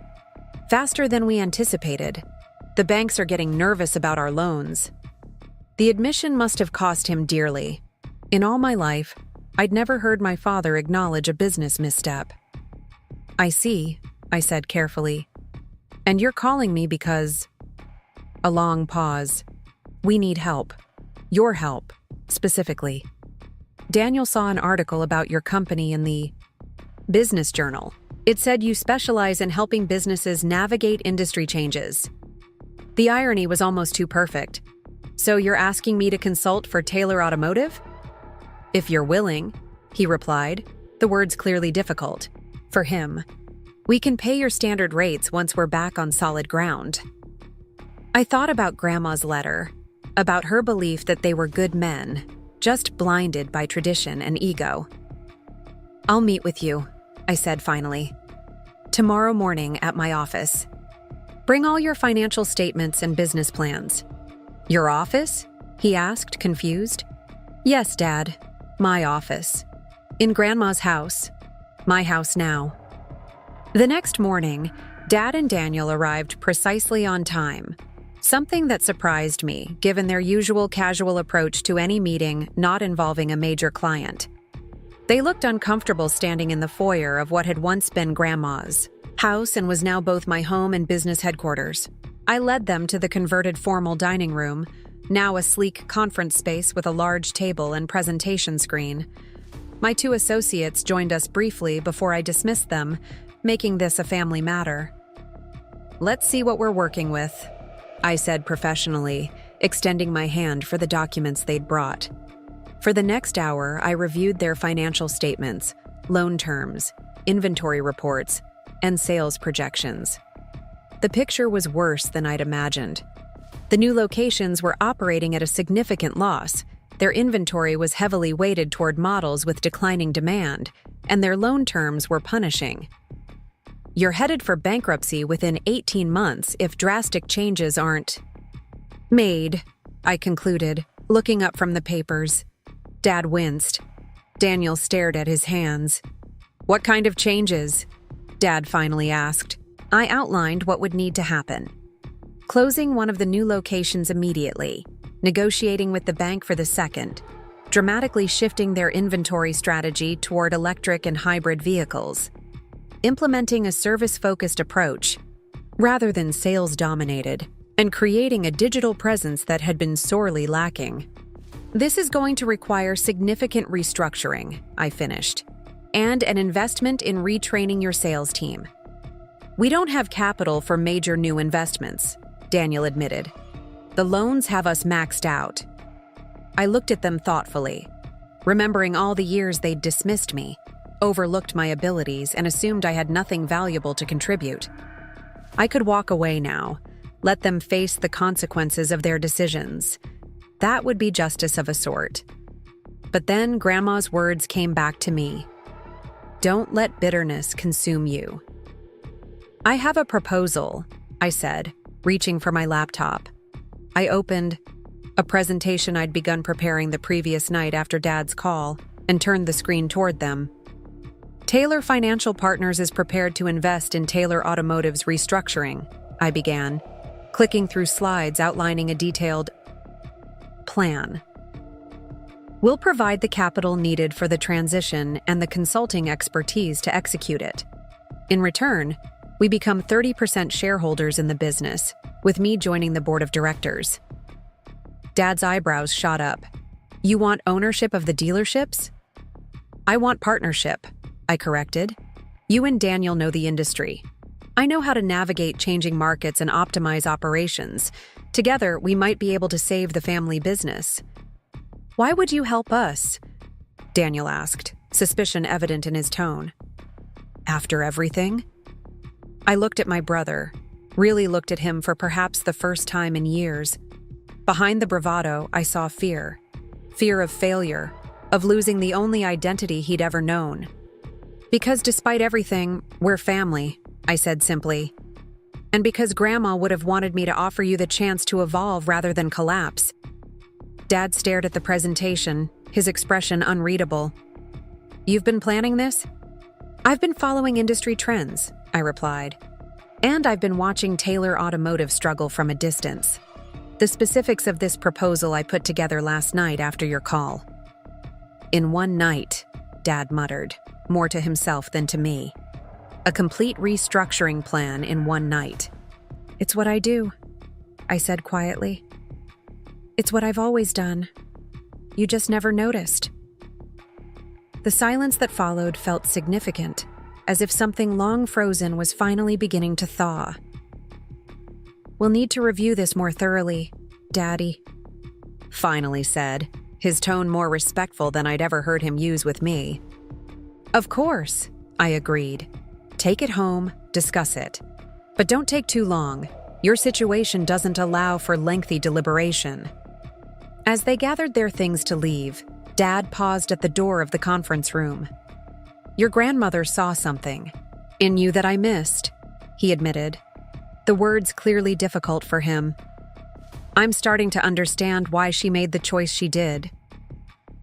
Faster than we anticipated. The banks are getting nervous about our loans." The admission must have cost him dearly. In all my life, I'd never heard my father acknowledge a business misstep. "I see," I said carefully. "And you're calling me because—" A long pause. "We need help. Your help, specifically. Daniel saw an article about your company in the Business Journal. It said you specialize in helping businesses navigate industry changes." The irony was almost too perfect. "So you're asking me to consult for Taylor Automotive?" "If you're willing," he replied, the words clearly difficult. For him. "We can pay your standard rates once we're back on solid ground." I thought about Grandma's letter, about her belief that they were good men, just blinded by tradition and ego. "I'll meet with you," I said finally. "Tomorrow morning at my office. Bring all your financial statements and business plans." "Your office?" he asked, confused. "Yes, Dad. My office. In Grandma's house. My house now." The next morning, Dad and Daniel arrived precisely on time, something that surprised me given their usual casual approach to any meeting not involving a major client. They looked uncomfortable standing in the foyer of what had once been Grandma's house and was now both my home and business headquarters. I led them to the converted formal dining room, now a sleek conference space with a large table and presentation screen. My 2 associates joined us briefly before I dismissed them, making this a family matter. "Let's see what we're working with," I said professionally, extending my hand for the documents they'd brought. For the next hour, I reviewed their financial statements, loan terms, inventory reports, and sales projections. The picture was worse than I'd imagined. The new locations were operating at a significant loss. Their inventory was heavily weighted toward models with declining demand, and their loan terms were punishing. "You're headed for bankruptcy within 18 months if drastic changes aren't made," I concluded, looking up from the papers. Dad winced. Daniel stared at his hands. "What kind of changes?" Dad finally asked. I outlined what would need to happen. Closing one of the new locations immediately, negotiating with the bank for the second, dramatically shifting their inventory strategy toward electric and hybrid vehicles, implementing a service-focused approach rather than sales-dominated, and creating a digital presence that had been sorely lacking. "This is going to require significant restructuring," I finished, "and an investment in retraining your sales team." "We don't have capital for major new investments," Daniel admitted. "The loans have us maxed out." I looked at them thoughtfully, remembering all the years they'd dismissed me, overlooked my abilities, and assumed I had nothing valuable to contribute. I could walk away now, let them face the consequences of their decisions. That would be justice of a sort. But then Grandma's words came back to me. "Don't let bitterness consume you." "I have a proposal," I said, reaching for my laptop. I opened a presentation I'd begun preparing the previous night after Dad's call and turned the screen toward them. "Taylor Financial Partners is prepared to invest in Taylor Automotive's restructuring," I began, clicking through slides outlining a detailed plan. "We'll provide the capital needed for the transition and the consulting expertise to execute it. In return, we become 30% shareholders in the business, with me joining the board of directors." Dad's eyebrows shot up. "You want ownership of the dealerships?" "I want partnership," I corrected. "You and Daniel know the industry. I know how to navigate changing markets and optimize operations. Together, we might be able to save the family business. Why would you help us? Daniel asked, suspicion evident in his tone. After everything? I looked at my brother, really looked at him for perhaps the first time in years. Behind the bravado, I saw fear. Fear of failure, of losing the only identity he'd ever known. Because despite everything, we're family, I said simply. And because Grandma would have wanted me to offer you the chance to evolve rather than collapse. Dad stared at the presentation, his expression unreadable. You've been planning this? I've been following industry trends, I replied. And I've been watching Taylor Automotive struggle from a distance. The specifics of this proposal I put together last night after your call. In one night, Dad muttered, more to himself than to me. A complete restructuring plan in one night. It's what I do, I said quietly. It's what I've always done. You just never noticed. The silence that followed felt significant, as if something long frozen was finally beginning to thaw. We'll need to review this more thoroughly, Daddy, finally said, his tone more respectful than I'd ever heard him use with me. Of course, I agreed. Take it home, discuss it. But don't take too long. Your situation doesn't allow for lengthy deliberation. As they gathered their things to leave, Dad paused at the door of the conference room. Your grandmother saw something in you that I missed, he admitted, the words clearly difficult for him. I'm starting to understand why she made the choice she did.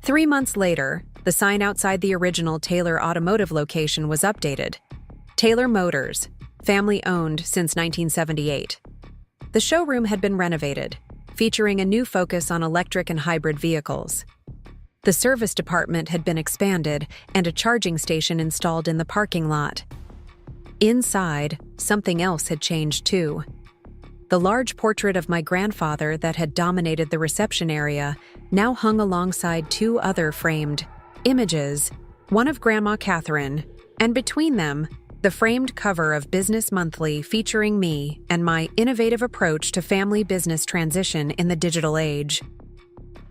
3 months later, the sign outside the original Taylor Automotive location was updated. Taylor Motors, family-owned since 1978. The showroom had been renovated, featuring a new focus on electric and hybrid vehicles. The service department had been expanded and a charging station installed in the parking lot. Inside, something else had changed too. The large portrait of my grandfather that had dominated the reception area now hung alongside 2 other framed images, one of Grandma Catherine, and between them, the framed cover of Business Monthly featuring me and my innovative approach to family business transition in the digital age.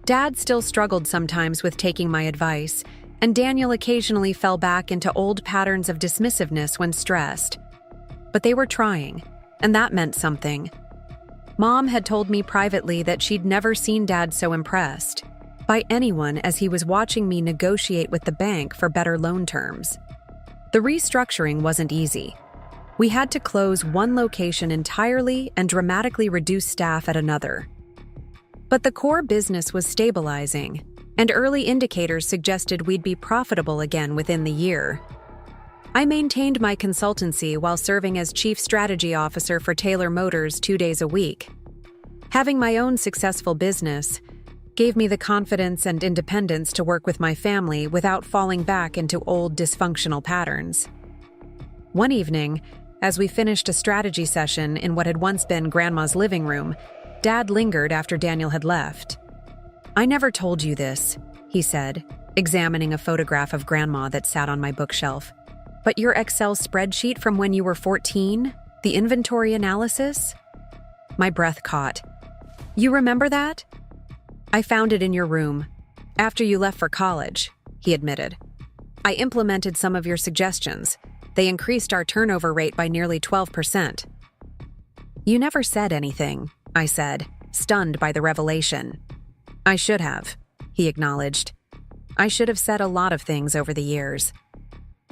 Dad still struggled sometimes with taking my advice, and Daniel occasionally fell back into old patterns of dismissiveness when stressed. But they were trying, and that meant something. Mom had told me privately that she'd never seen Dad so impressed by anyone as he was watching me negotiate with the bank for better loan terms. The restructuring wasn't easy. We had to close one location entirely and dramatically reduce staff at another. But the core business was stabilizing, and early indicators suggested we'd be profitable again within the year. I maintained my consultancy while serving as Chief Strategy Officer for Taylor Motors 2 days a week. Having my own successful business gave me the confidence and independence to work with my family without falling back into old dysfunctional patterns. One evening, as we finished a strategy session in what had once been Grandma's living room, Dad lingered after Daniel had left. I never told you this, he said, examining a photograph of Grandma that sat on my bookshelf. But your Excel spreadsheet from when you were 14? The inventory analysis? My breath caught. You remember that? I found it in your room, after you left for college, he admitted. I implemented some of your suggestions. They increased our turnover rate by nearly 12%. You never said anything, I said, stunned by the revelation. I should have, he acknowledged. I should have said a lot of things over the years.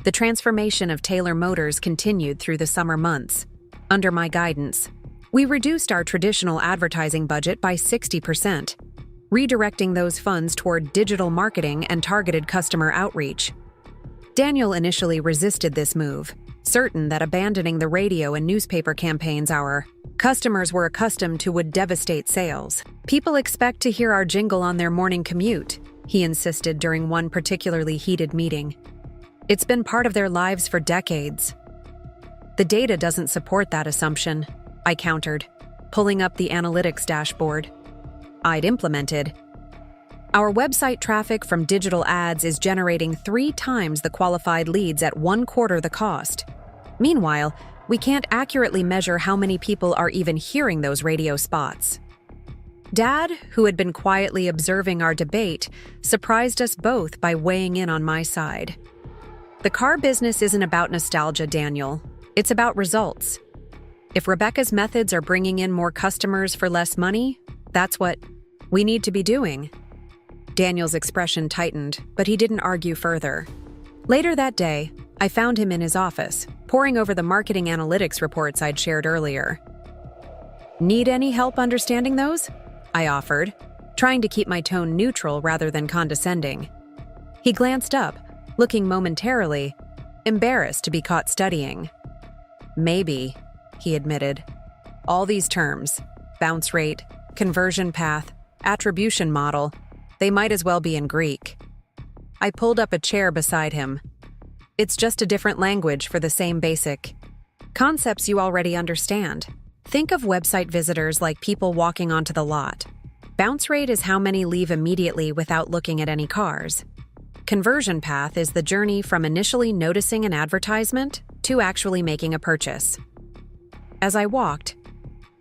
The transformation of Taylor Motors continued through the summer months. Under my guidance, we reduced our traditional advertising budget by 60%. Redirecting those funds toward digital marketing and targeted customer outreach. Daniel initially resisted this move, certain that abandoning the radio and newspaper campaigns our customers were accustomed to would devastate sales. People expect to hear our jingle on their morning commute, he insisted during one particularly heated meeting. It's been part of their lives for decades. The data doesn't support that assumption, I countered, pulling up the analytics dashboard I'd implemented. Our website traffic from digital ads is generating 3 times the qualified leads at 1/4 the cost. Meanwhile, we can't accurately measure how many people are even hearing those radio spots. Dad, who had been quietly observing our debate, surprised us both by weighing in on my side. The car business isn't about nostalgia, Daniel. It's about results. If Rebecca's methods are bringing in more customers for less money, that's what we need to be doing. Daniel's expression tightened, but he didn't argue further. Later that day, I found him in his office, poring over the marketing analytics reports I'd shared earlier. Need any help understanding those? I offered, trying to keep my tone neutral rather than condescending. He glanced up, looking momentarily embarrassed to be caught studying. Maybe, he admitted. All these terms, bounce rate, conversion path, attribution model, they might as well be in Greek. I pulled up a chair beside him. It's just a different language for the same basic concepts you already understand. Think of website visitors like people walking onto the lot. Bounce rate is how many leave immediately without looking at any cars. Conversion path is the journey from initially noticing an advertisement to actually making a purchase. As I walked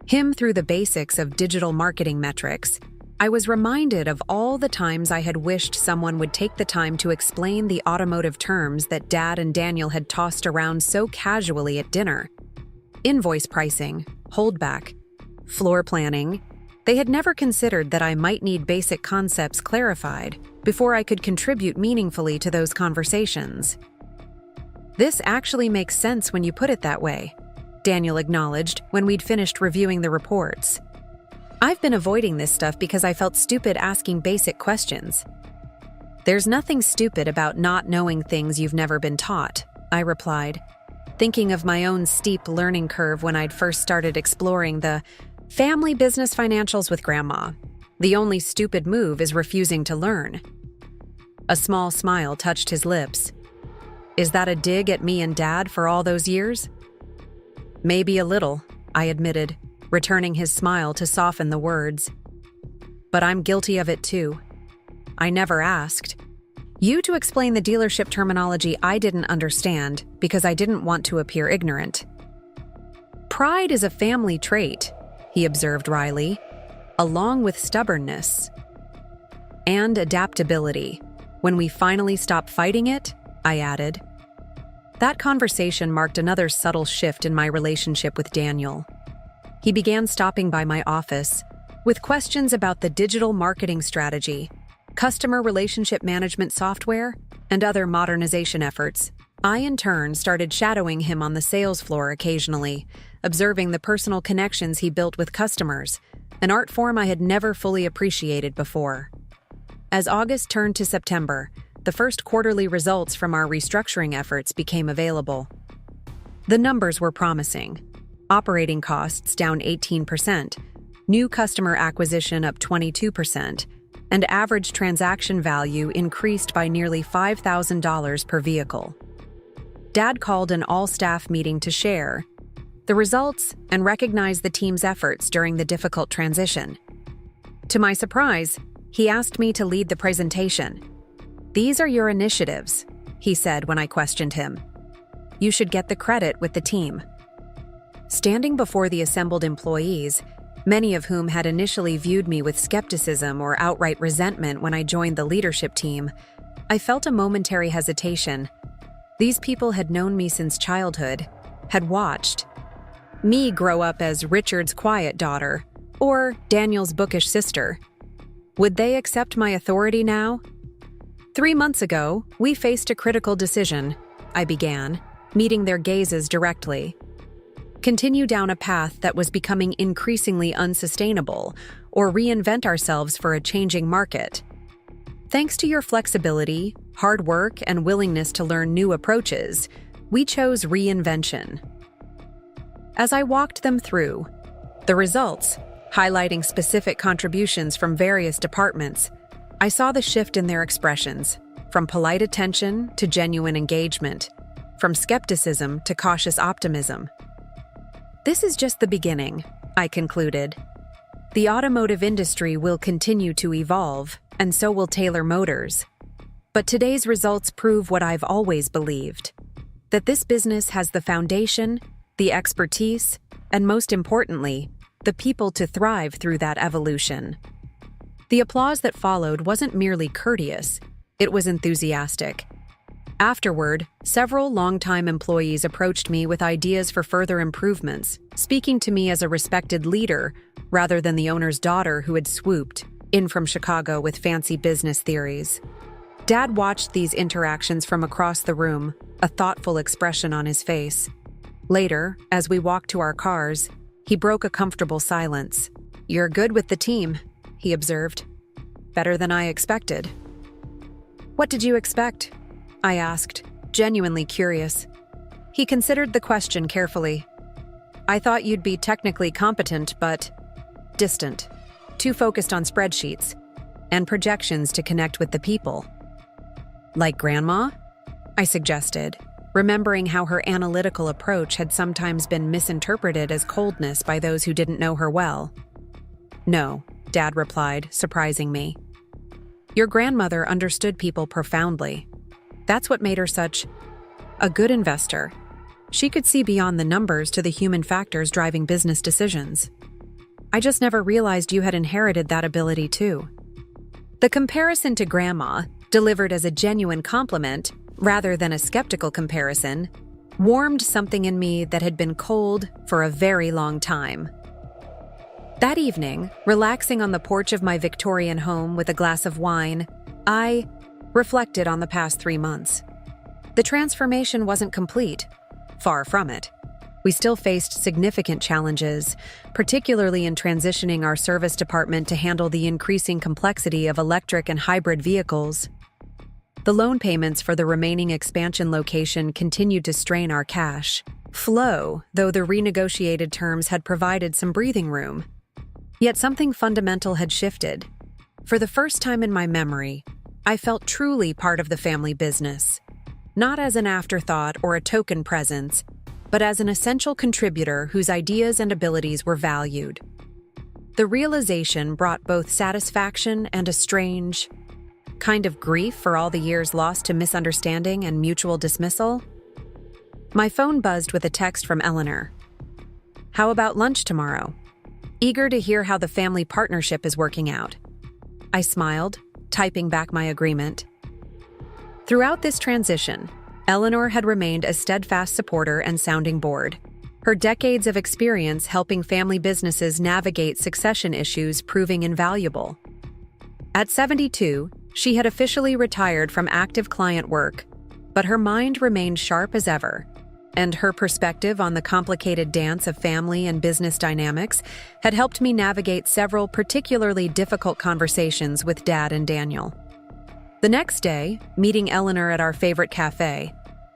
him through the basics of digital marketing metrics, I was reminded of all the times I had wished someone would take the time to explain the automotive terms that Dad and Daniel had tossed around so casually at dinner. Invoice pricing, holdback, floor planning. They had never considered that I might need basic concepts clarified before I could contribute meaningfully to those conversations. This actually makes sense when you put it that way, Daniel acknowledged when we'd finished reviewing the reports. I've been avoiding this stuff because I felt stupid asking basic questions. There's nothing stupid about not knowing things you've never been taught, I replied, thinking of my own steep learning curve when I'd first started exploring the family business financials with Grandma. The only stupid move is refusing to learn. A small smile touched his lips. Is that a dig at me and Dad for all those years? Maybe a little, I admitted, returning his smile to soften the words. But I'm guilty of it too. I never asked you to explain the dealership terminology I didn't understand because I didn't want to appear ignorant. Pride is a family trait, he observed wryly, along with stubbornness. And adaptability. When we finally stop fighting it, I added. That conversation marked another subtle shift in my relationship with Daniel. He began stopping by my office with questions about the digital marketing strategy, customer relationship management software, and other modernization efforts. I, in turn, started shadowing him on the sales floor occasionally, observing the personal connections he built with customers, an art form I had never fully appreciated before. As August turned to September, the first quarterly results from our restructuring efforts became available. The numbers were promising. Operating costs down 18%, new customer acquisition up 22%, and average transaction value increased by nearly $5,000 per vehicle. Dad called an all-staff meeting to share the results and recognize the team's efforts during the difficult transition. To my surprise, he asked me to lead the presentation. These are your initiatives, he said when I questioned him. You should get the credit with the team. Standing before the assembled employees, many of whom had initially viewed me with skepticism or outright resentment when I joined the leadership team, I felt a momentary hesitation. These people had known me since childhood, had watched me grow up as Richard's quiet daughter or Daniel's bookish sister. Would they accept my authority now? 3 months ago, we faced a critical decision, I began, meeting their gazes directly. Continue down a path that was becoming increasingly unsustainable, or reinvent ourselves for a changing market. Thanks to your flexibility, hard work, and willingness to learn new approaches, we chose reinvention. As I walked them through the results, highlighting specific contributions from various departments, I saw the shift in their expressions, from polite attention to genuine engagement, from skepticism to cautious optimism. This is just the beginning, I concluded. The automotive industry will continue to evolve, and so will Taylor Motors. But today's results prove what I've always believed, that this business has the foundation, the expertise, and most importantly, the people to thrive through that evolution. The applause that followed wasn't merely courteous, it was enthusiastic. Afterward, several longtime employees approached me with ideas for further improvements, speaking to me as a respected leader rather than the owner's daughter who had swooped in from Chicago with fancy business theories. Dad watched these interactions from across the room, a thoughtful expression on his face. Later, as we walked to our cars, he broke a comfortable silence. "You're good with the team," he observed. "Better than I expected." "What did you expect?" I asked, genuinely curious. He considered the question carefully. "I thought you'd be technically competent, but distant, too focused on spreadsheets and projections to connect with the people." "Like Grandma?" I suggested, remembering how her analytical approach had sometimes been misinterpreted as coldness by those who didn't know her well. "No," Dad replied, surprising me. "Your grandmother understood people profoundly. That's what made her such a good investor. She could see beyond the numbers to the human factors driving business decisions. I just never realized you had inherited that ability too." The comparison to Grandma, delivered as a genuine compliment rather than a skeptical comparison, warmed something in me that had been cold for a very long time. That evening, relaxing on the porch of my Victorian home with a glass of wine, I reflected on the past 3 months. The transformation wasn't complete. Far from it. We still faced significant challenges, particularly in transitioning our service department to handle the increasing complexity of electric and hybrid vehicles. The loan payments for the remaining expansion location continued to strain our cash flow, though the renegotiated terms had provided some breathing room. Yet something fundamental had shifted. For the first time in my memory, I felt truly part of the family business, not as an afterthought or a token presence, but as an essential contributor whose ideas and abilities were valued. The realization brought both satisfaction and a strange kind of grief for all the years lost to misunderstanding and mutual dismissal. My phone buzzed with a text from Eleanor. "How about lunch tomorrow? Eager to hear how the family partnership is working out." I smiled, typing back my agreement. Throughout this transition, Eleanor had remained a steadfast supporter and sounding board, her decades of experience helping family businesses navigate succession issues proving invaluable. At 72, she had officially retired from active client work, but her mind remained sharp as ever, and her perspective on the complicated dance of family and business dynamics had helped me navigate several particularly difficult conversations with Dad and Daniel. The next day, meeting Eleanor at our favorite cafe,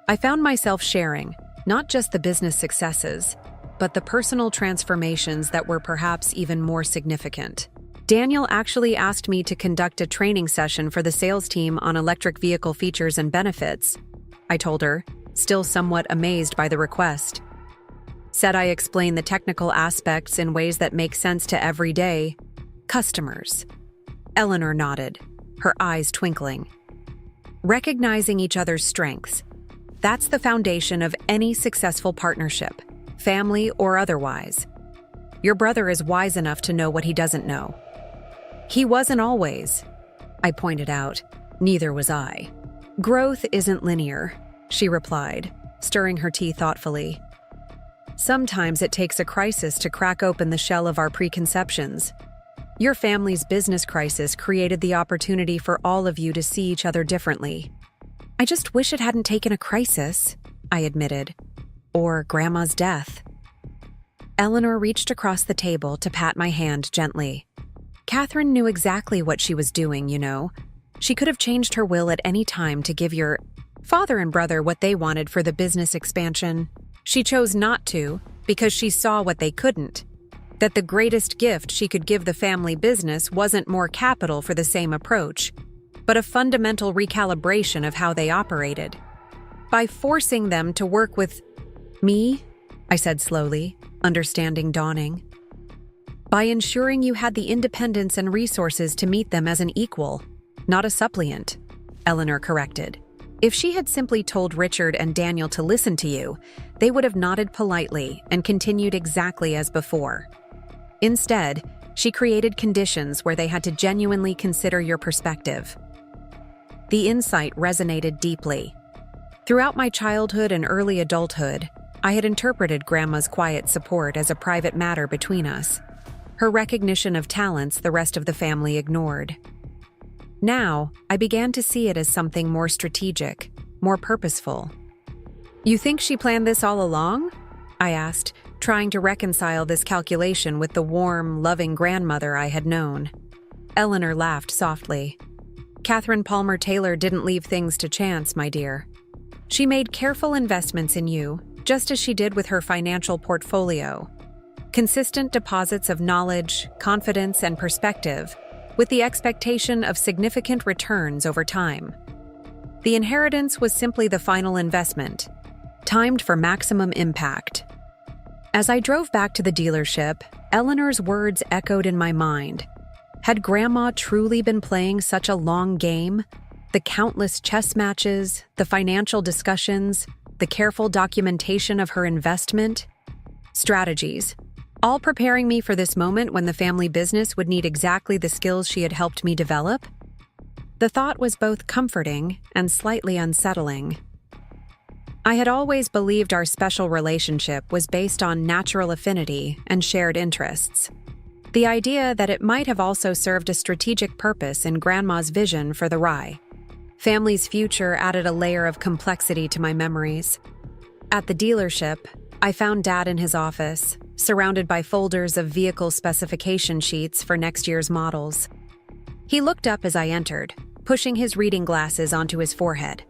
I found myself sharing not just the business successes, but the personal transformations that were perhaps even more significant. Daniel actually asked me to conduct a training session for the sales team on electric vehicle features and benefits. I told her, still somewhat amazed by the request. Said I explain the technical aspects in ways that make sense to everyday customers. Eleanor nodded, her eyes twinkling. Recognizing each other's strengths. That's the foundation of any successful partnership, family or otherwise. Your brother is wise enough to know what he doesn't know. He wasn't always, I pointed out. Neither was I. Growth isn't linear, she replied, stirring her tea thoughtfully. Sometimes it takes a crisis to crack open the shell of our preconceptions. Your family's business crisis created the opportunity for all of you to see each other differently. I just wish it hadn't taken a crisis, I admitted. Or Grandma's death. Eleanor reached across the table to pat my hand gently. Catherine knew exactly what she was doing, you know. She could have changed her will at any time to give your father and brother what they wanted for the business expansion. She chose not to because she saw what they couldn't. That the greatest gift she could give the family business wasn't more capital for the same approach, but a fundamental recalibration of how they operated. By forcing them to work with me, I said slowly, understanding dawning. By ensuring you had the independence and resources to meet them as an equal, not a suppliant, Eleanor corrected. If she had simply told Richard and Daniel to listen to you, they would have nodded politely and continued exactly as before. Instead, she created conditions where they had to genuinely consider your perspective. The insight resonated deeply. Throughout my childhood and early adulthood, I had interpreted Grandma's quiet support as a private matter between us, her recognition of talents the rest of the family ignored. Now, I began to see it as something more strategic, more purposeful. "You think she planned this all along?" I asked, trying to reconcile this calculation with the warm, loving grandmother I had known. Eleanor laughed softly. "Catherine Palmer Taylor didn't leave things to chance, my dear. She made careful investments in you, just as she did with her financial portfolio. Consistent deposits of knowledge, confidence, and perspective, with the expectation of significant returns over time. The inheritance was simply the final investment, timed for maximum impact." As I drove back to the dealership, Eleanor's words echoed in my mind. Had Grandma truly been playing such a long game? The countless chess matches, the financial discussions, the careful documentation of her investment strategies, all preparing me for this moment when the family business would need exactly the skills she had helped me develop? The thought was both comforting and slightly unsettling. I had always believed our special relationship was based on natural affinity and shared interests. The idea that it might have also served a strategic purpose in Grandma's vision for the Rye family's future added a layer of complexity to my memories. At the dealership, I found Dad in his office, surrounded by folders of vehicle specification sheets for next year's models. He looked up as I entered, pushing his reading glasses onto his forehead.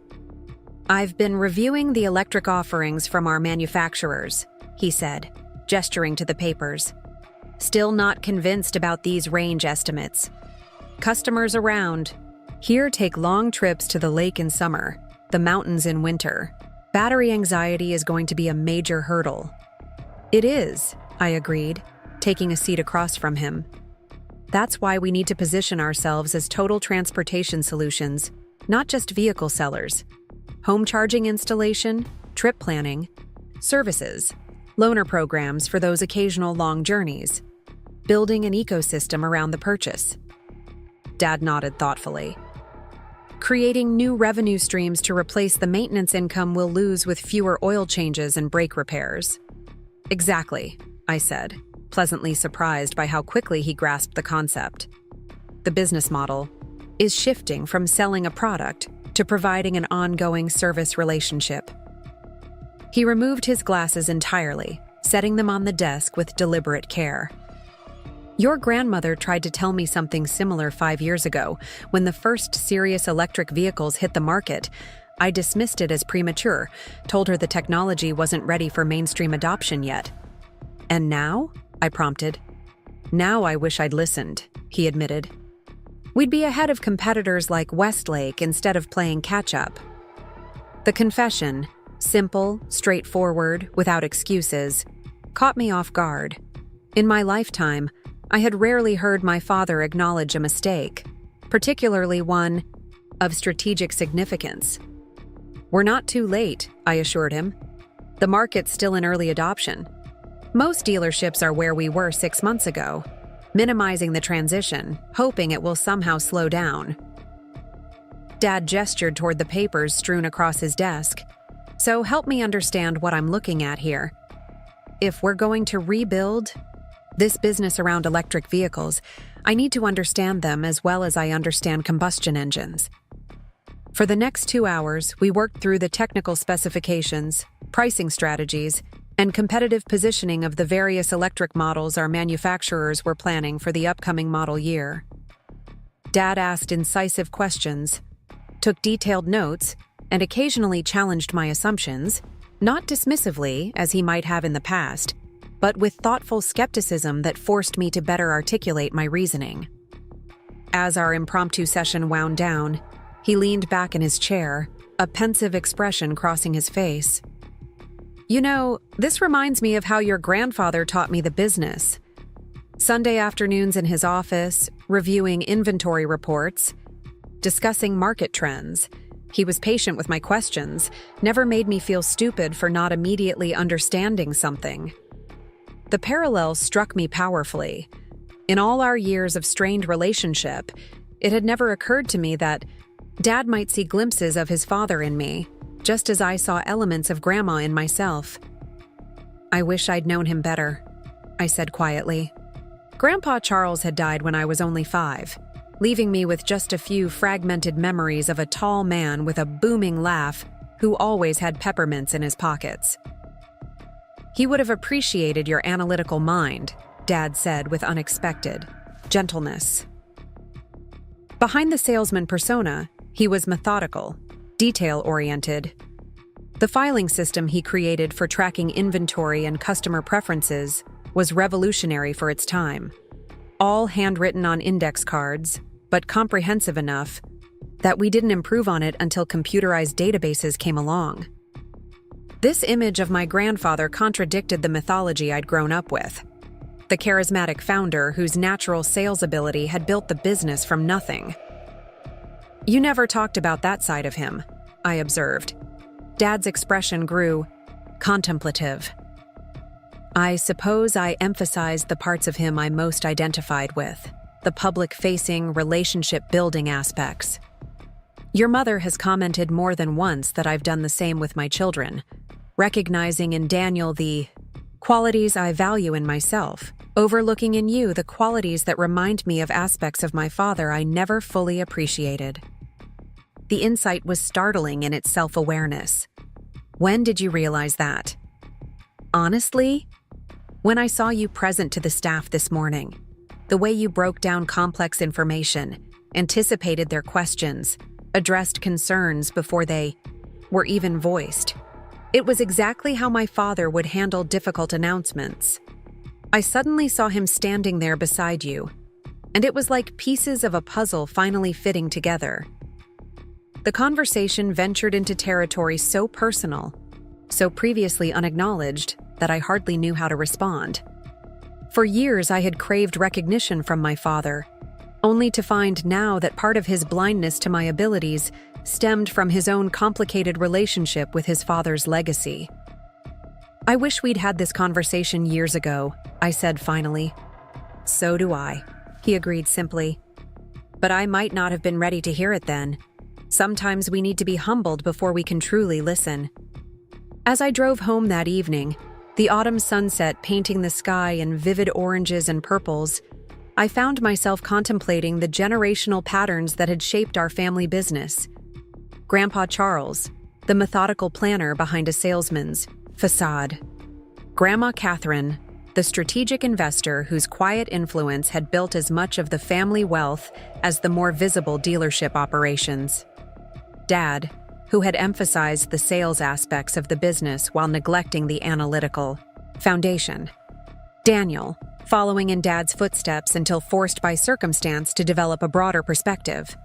"I've been reviewing the electric offerings from our manufacturers," he said, gesturing to the papers. "Still not convinced about these range estimates. Customers around here take long trips to the lake in summer, the mountains in winter. Battery anxiety is going to be a major hurdle." "It is," I agreed, taking a seat across from him. "That's why we need to position ourselves as total transportation solutions, not just vehicle sellers. Home charging installation, trip planning, services, loaner programs for those occasional long journeys, building an ecosystem around the purchase." Dad nodded thoughtfully. "Creating new revenue streams to replace the maintenance income we'll lose with fewer oil changes and brake repairs." "Exactly," I said, pleasantly surprised by how quickly he grasped the concept. "The business model is shifting from selling a product to providing an ongoing service relationship." He removed his glasses entirely, setting them on the desk with deliberate care. "Your grandmother tried to tell me something similar 5 years ago, when the first serious electric vehicles hit the market. I dismissed it as premature, told her the technology wasn't ready for mainstream adoption yet." "And now?" I prompted. "Now I wish I'd listened," he admitted. "We'd be ahead of competitors like Westlake instead of playing catch-up." The confession, simple, straightforward, without excuses, caught me off guard. In my lifetime, I had rarely heard my father acknowledge a mistake, particularly one of strategic significance. "We're not too late," I assured him. "The market's still in early adoption. Most dealerships are where we were 6 months ago, minimizing the transition, hoping it will somehow slow down." Dad gestured toward the papers strewn across his desk. "So help me understand what I'm looking at here. If we're going to rebuild this business around electric vehicles, I need to understand them as well as I understand combustion engines." For the next 2 hours, we worked through the technical specifications, pricing strategies, and competitive positioning of the various electric models our manufacturers were planning for the upcoming model year. Dad asked incisive questions, took detailed notes, and occasionally challenged my assumptions, not dismissively, as he might have in the past, but with thoughtful skepticism that forced me to better articulate my reasoning. As our impromptu session wound down, he leaned back in his chair, a pensive expression crossing his face. "You know, this reminds me of how your grandfather taught me the business. Sunday afternoons in his office, reviewing inventory reports, discussing market trends. He was patient with my questions, never made me feel stupid for not immediately understanding something." The parallel struck me powerfully. In all our years of strained relationship, it had never occurred to me that Dad might see glimpses of his father in me, just as I saw elements of Grandma in myself. "I wish I'd known him better," I said quietly. Grandpa Charles had died when I was only 5, leaving me with just a few fragmented memories of a tall man with a booming laugh who always had peppermints in his pockets. "He would have appreciated your analytical mind," Dad said with unexpected gentleness. Behind the salesman persona, he was methodical, detail-oriented. The filing system he created for tracking inventory and customer preferences was revolutionary for its time. All handwritten on index cards, but comprehensive enough that we didn't improve on it until computerized databases came along. This image of my grandfather contradicted the mythology I'd grown up with. The charismatic founder whose natural sales ability had built the business from nothing. "You never talked about that side of him," I observed. Dad's expression grew contemplative. "I suppose I emphasized the parts of him I most identified with, the public-facing, relationship-building aspects. Your mother has commented more than once that I've done the same with my children, recognizing in Daniel the qualities I value in myself, overlooking in you the qualities that remind me of aspects of my father I never fully appreciated." The insight was startling in its self-awareness. "When did you realize that?" "Honestly, when I saw you present to the staff this morning, the way you broke down complex information, anticipated their questions, addressed concerns before they were even voiced. It was exactly how my father would handle difficult announcements. I suddenly saw him standing there beside you, and it was like pieces of a puzzle finally fitting together." The conversation ventured into territory so personal, so previously unacknowledged, that I hardly knew how to respond. For years I had craved recognition from my father, only to find now that part of his blindness to my abilities stemmed from his own complicated relationship with his father's legacy. "I wish we'd had this conversation years ago," I said finally. "So do I," he agreed simply. "But I might not have been ready to hear it then. Sometimes we need to be humbled before we can truly listen." As I drove home that evening, the autumn sunset painting the sky in vivid oranges and purples, I found myself contemplating the generational patterns that had shaped our family business. Grandpa Charles, the methodical planner behind a salesman's facade. Grandma Catherine, the strategic investor whose quiet influence had built as much of the family wealth as the more visible dealership operations. Dad, who had emphasized the sales aspects of the business while neglecting the analytical foundation. Daniel, following in Dad's footsteps until forced by circumstance to develop a broader perspective.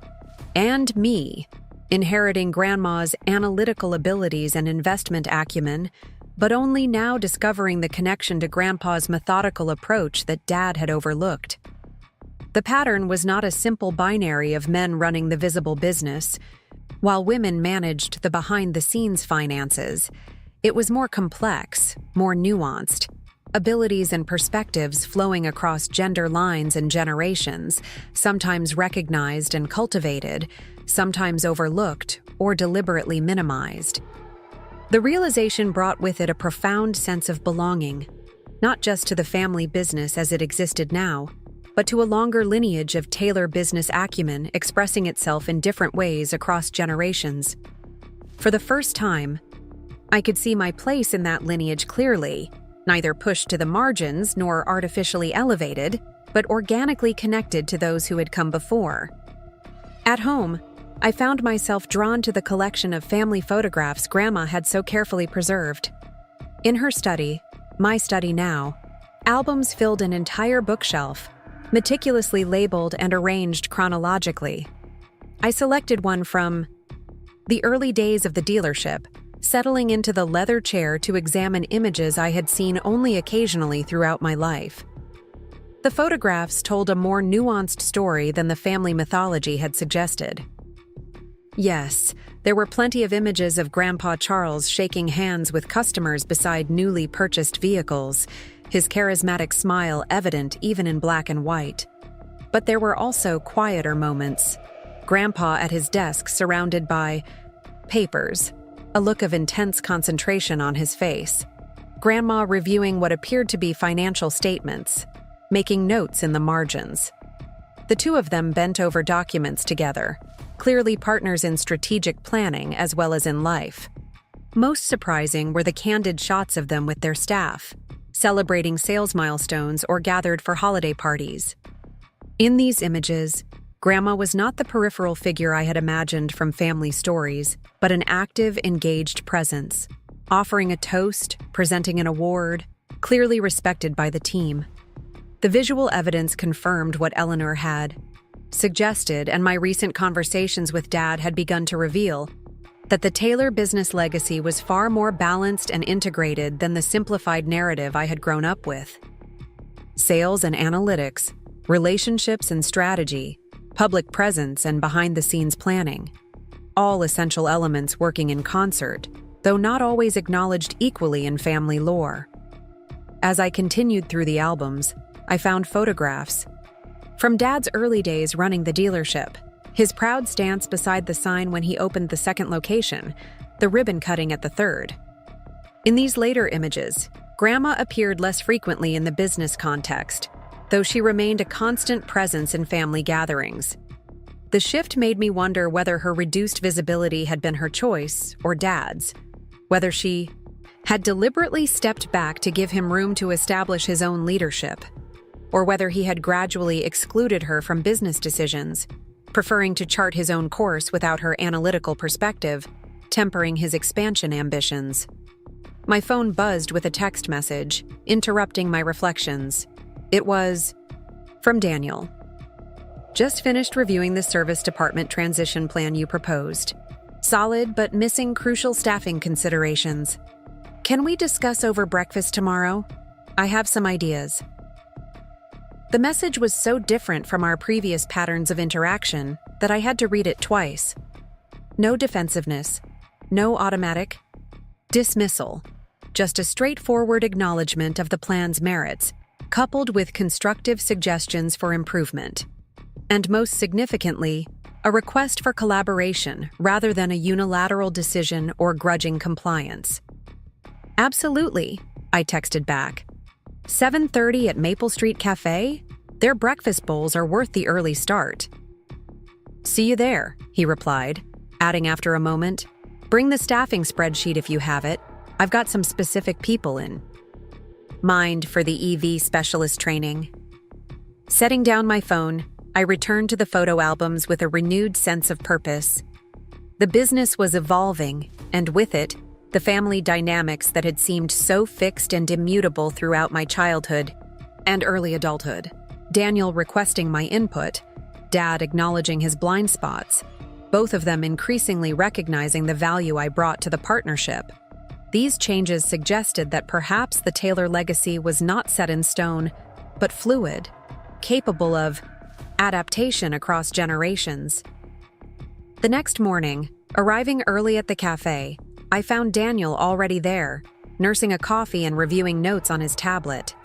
And me, inheriting Grandma's analytical abilities and investment acumen, but only now discovering the connection to Grandpa's methodical approach that Dad had overlooked. The pattern was not a simple binary of men running the visible business, while women managed the behind-the-scenes finances. It was more complex, more nuanced, abilities and perspectives flowing across gender lines and generations, sometimes recognized and cultivated, sometimes overlooked or deliberately minimized. The realization brought with it a profound sense of belonging, not just to the family business as it existed now, but to a longer lineage of Taylor business acumen expressing itself in different ways across generations. For the first time, I could see my place in that lineage clearly, neither pushed to the margins nor artificially elevated, but organically connected to those who had come before. At home, I found myself drawn to the collection of family photographs Grandma had so carefully preserved. In her study, my study now, albums filled an entire bookshelf, meticulously labeled and arranged chronologically. I selected one from the early days of the dealership, settling into the leather chair to examine images I had seen only occasionally throughout my life. The photographs told a more nuanced story than the family mythology had suggested. Yes, there were plenty of images of Grandpa Charles shaking hands with customers beside newly purchased vehicles, his charismatic smile evident even in black and white. But there were also quieter moments. Grandpa at his desk surrounded by papers, a look of intense concentration on his face. Grandma reviewing what appeared to be financial statements, making notes in the margins. The two of them bent over documents together, clearly partners in strategic planning as well as in life. Most surprising were the candid shots of them with their staff, celebrating sales milestones or gathered for holiday parties. In these images, Grandma was not the peripheral figure I had imagined from family stories, but an active, engaged presence, offering a toast, presenting an award, clearly respected by the team. The visual evidence confirmed what Eleanor had suggested, and my recent conversations with Dad had begun to reveal that the Taylor business legacy was far more balanced and integrated than the simplified narrative I had grown up with. Sales and analytics, relationships and strategy, public presence and behind-the-scenes planning. All essential elements working in concert, though not always acknowledged equally in family lore. As I continued through the albums, I found photographs from Dad's early days running the dealership, his proud stance beside the sign when he opened the second location, the ribbon cutting at the third. In these later images, Grandma appeared less frequently in the business context, though she remained a constant presence in family gatherings. The shift made me wonder whether her reduced visibility had been her choice or Dad's, whether she had deliberately stepped back to give him room to establish his own leadership, or whether he had gradually excluded her from business decisions, preferring to chart his own course without her analytical perspective, tempering his expansion ambitions. My phone buzzed with a text message, interrupting my reflections. It was from Daniel. Just finished reviewing the service department transition plan you proposed. Solid, but missing crucial staffing considerations. Can we discuss over breakfast tomorrow? I have some ideas. The message was so different from our previous patterns of interaction that I had to read it twice. No defensiveness, no automatic dismissal, just a straightforward acknowledgement of the plan's merits, coupled with constructive suggestions for improvement. And most significantly, a request for collaboration rather than a unilateral decision or grudging compliance. Absolutely, I texted back. 7:30 at Maple Street Cafe? Their breakfast bowls are worth the early start. See you there, he replied, adding after a moment, bring the staffing spreadsheet if you have it. I've got some specific people in mind for the EV specialist training. Setting down my phone, I returned to the photo albums with a renewed sense of purpose. The business was evolving, and with it, the family dynamics that had seemed so fixed and immutable throughout my childhood and early adulthood. Daniel requesting my input, Dad acknowledging his blind spots, both of them increasingly recognizing the value I brought to the partnership. These changes suggested that perhaps the Taylor legacy was not set in stone, but fluid, capable of adaptation across generations. The next morning, arriving early at the cafe, I found Daniel already there, nursing a coffee and reviewing notes on his tablet.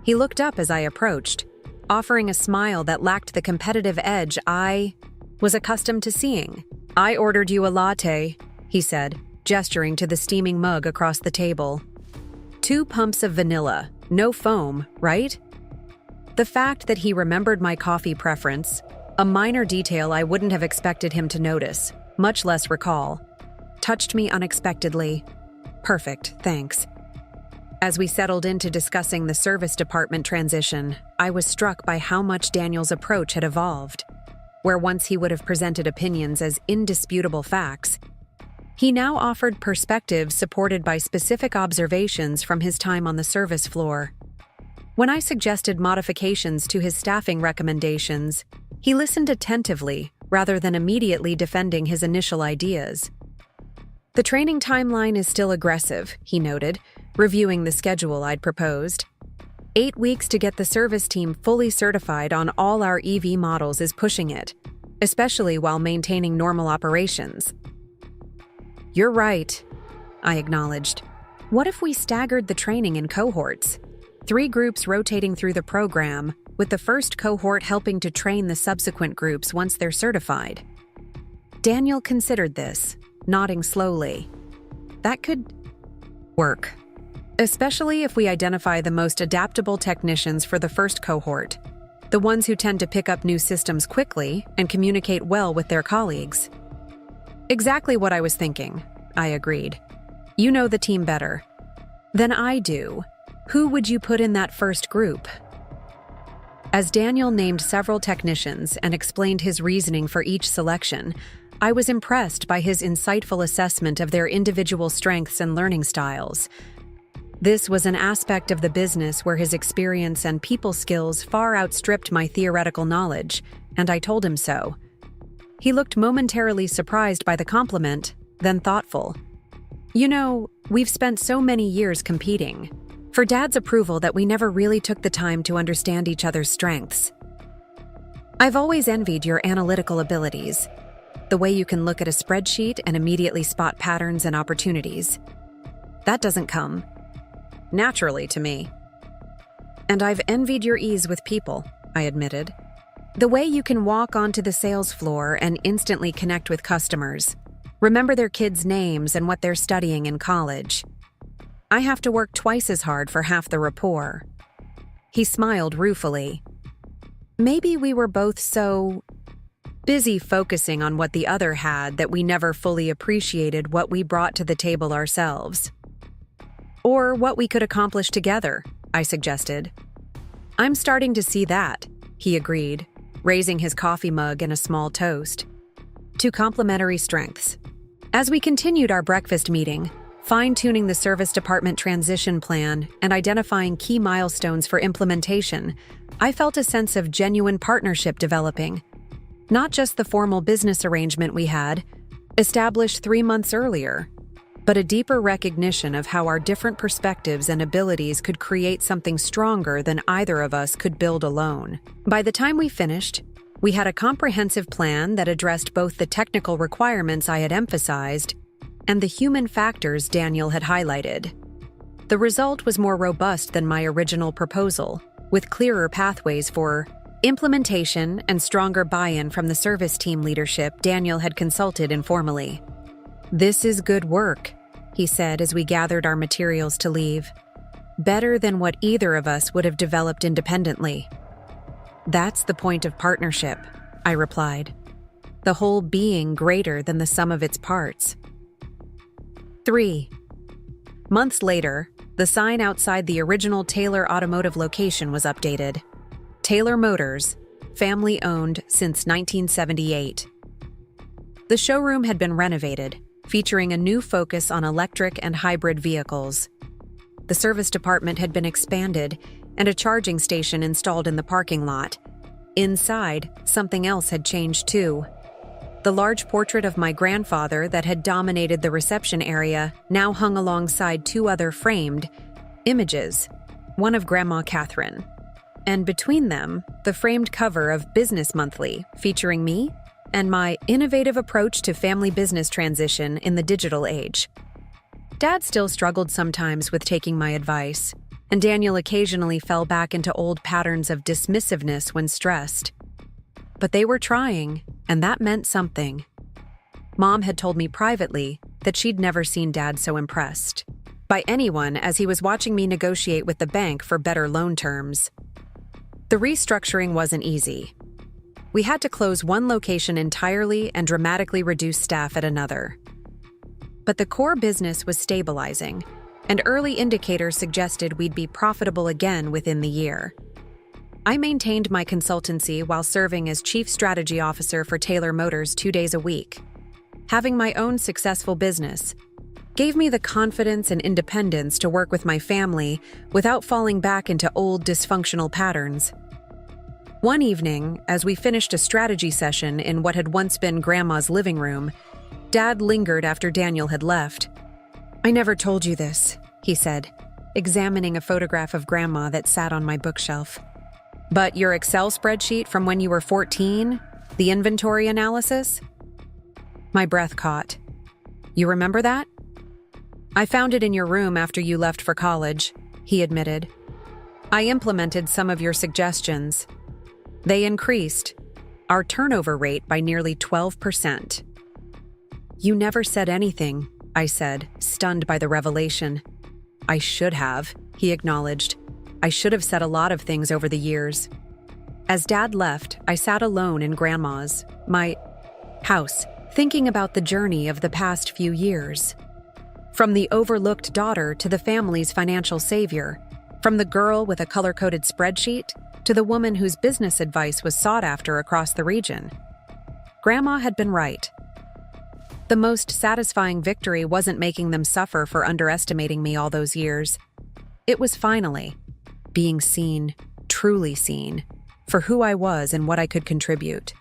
He looked up as I approached, offering a smile that lacked the competitive edge I was accustomed to seeing. I ordered you a latte, he said, gesturing to the steaming mug across the table. 2 pumps of vanilla, no foam, right? The fact that he remembered my coffee preference, a minor detail I wouldn't have expected him to notice, much less recall, touched me unexpectedly. Perfect, thanks. As we settled into discussing the service department transition, I was struck by how much Daniel's approach had evolved. Where once he would have presented opinions as indisputable facts, he now offered perspectives supported by specific observations from his time on the service floor. When I suggested modifications to his staffing recommendations, he listened attentively rather than immediately defending his initial ideas. The training timeline is still aggressive, he noted, reviewing the schedule I'd proposed. 8 weeks to get the service team fully certified on all our EV models is pushing it, especially while maintaining normal operations. You're right, I acknowledged. What if we staggered the training in cohorts? 3 groups rotating through the program, with the first cohort helping to train the subsequent groups once they're certified. Daniel considered this, nodding slowly. That could work, especially if we identify the most adaptable technicians for the first cohort, the ones who tend to pick up new systems quickly and communicate well with their colleagues. Exactly what I was thinking, I agreed. You know the team better than I do. Who would you put in that first group? As Daniel named several technicians and explained his reasoning for each selection, I was impressed by his insightful assessment of their individual strengths and learning styles. This was an aspect of the business where his experience and people skills far outstripped my theoretical knowledge, and I told him so. He looked momentarily surprised by the compliment, then thoughtful. You know, we've spent so many years competing for Dad's approval that we never really took the time to understand each other's strengths. I've always envied your analytical abilities, the way you can look at a spreadsheet and immediately spot patterns and opportunities. That doesn't come naturally to me. And I've envied your ease with people, I admitted. The way you can walk onto the sales floor and instantly connect with customers, remember their kids' names and what they're studying in college. I have to work twice as hard for half the rapport. He smiled ruefully. Maybe we were both so busy focusing on what the other had that we never fully appreciated what we brought to the table ourselves. Or what we could accomplish together, I suggested. I'm starting to see that, he agreed, raising his coffee mug and a small toast. 2 complementary strengths. As we continued our breakfast meeting, fine-tuning the service department transition plan and identifying key milestones for implementation, I felt a sense of genuine partnership developing. Not just the formal business arrangement we had, established 3 months earlier, but a deeper recognition of how our different perspectives and abilities could create something stronger than either of us could build alone. By the time we finished, we had a comprehensive plan that addressed both the technical requirements I had emphasized and the human factors Daniel had highlighted. The result was more robust than my original proposal, with clearer pathways for implementation and stronger buy-in from the service team leadership Daniel had consulted informally. This is good work, he said as we gathered our materials to leave. Better than what either of us would have developed independently. That's the point of partnership, I replied. The whole being greater than the sum of its parts. 3 months later, the sign outside the original Taylor Automotive location was updated. Taylor Motors, family-owned since 1978. The showroom had been renovated, featuring a new focus on electric and hybrid vehicles. The service department had been expanded and a charging station installed in the parking lot. Inside, something else had changed too. The large portrait of my grandfather that had dominated the reception area now hung alongside 2 other framed images, one of Grandma Catherine, and between them, the framed cover of Business Monthly featuring me and my innovative approach to family business transition in the digital age. Dad still struggled sometimes with taking my advice, and Daniel occasionally fell back into old patterns of dismissiveness when stressed. But they were trying, and that meant something. Mom had told me privately that she'd never seen Dad so impressed by anyone as he was watching me negotiate with the bank for better loan terms. The restructuring wasn't easy. We had to close one location entirely and dramatically reduce staff at another. But the core business was stabilizing, and early indicators suggested we'd be profitable again within the year. I maintained my consultancy while serving as Chief Strategy Officer for Taylor Motors 2 days a week. Having my own successful business gave me the confidence and independence to work with my family without falling back into old dysfunctional patterns. One evening, as we finished a strategy session in what had once been Grandma's living room, Dad lingered after Daniel had left. "I never told you this," he said, examining a photograph of Grandma that sat on my bookshelf. "But your Excel spreadsheet from when you were 14? The inventory analysis?" My breath caught. "You remember that?" "I found it in your room after you left for college," he admitted. I implemented some of your suggestions. They increased our turnover rate by nearly 12%. You never said anything, I said, stunned by the revelation. I should have, he acknowledged. I should have said a lot of things over the years. As Dad left, I sat alone in Grandma's, my house, thinking about the journey of the past few years. From the overlooked daughter to the family's financial savior, from the girl with a color-coded spreadsheet to the woman whose business advice was sought after across the region. Grandma had been right. The most satisfying victory wasn't making them suffer for underestimating me all those years. It was finally being seen, truly seen, for who I was and what I could contribute.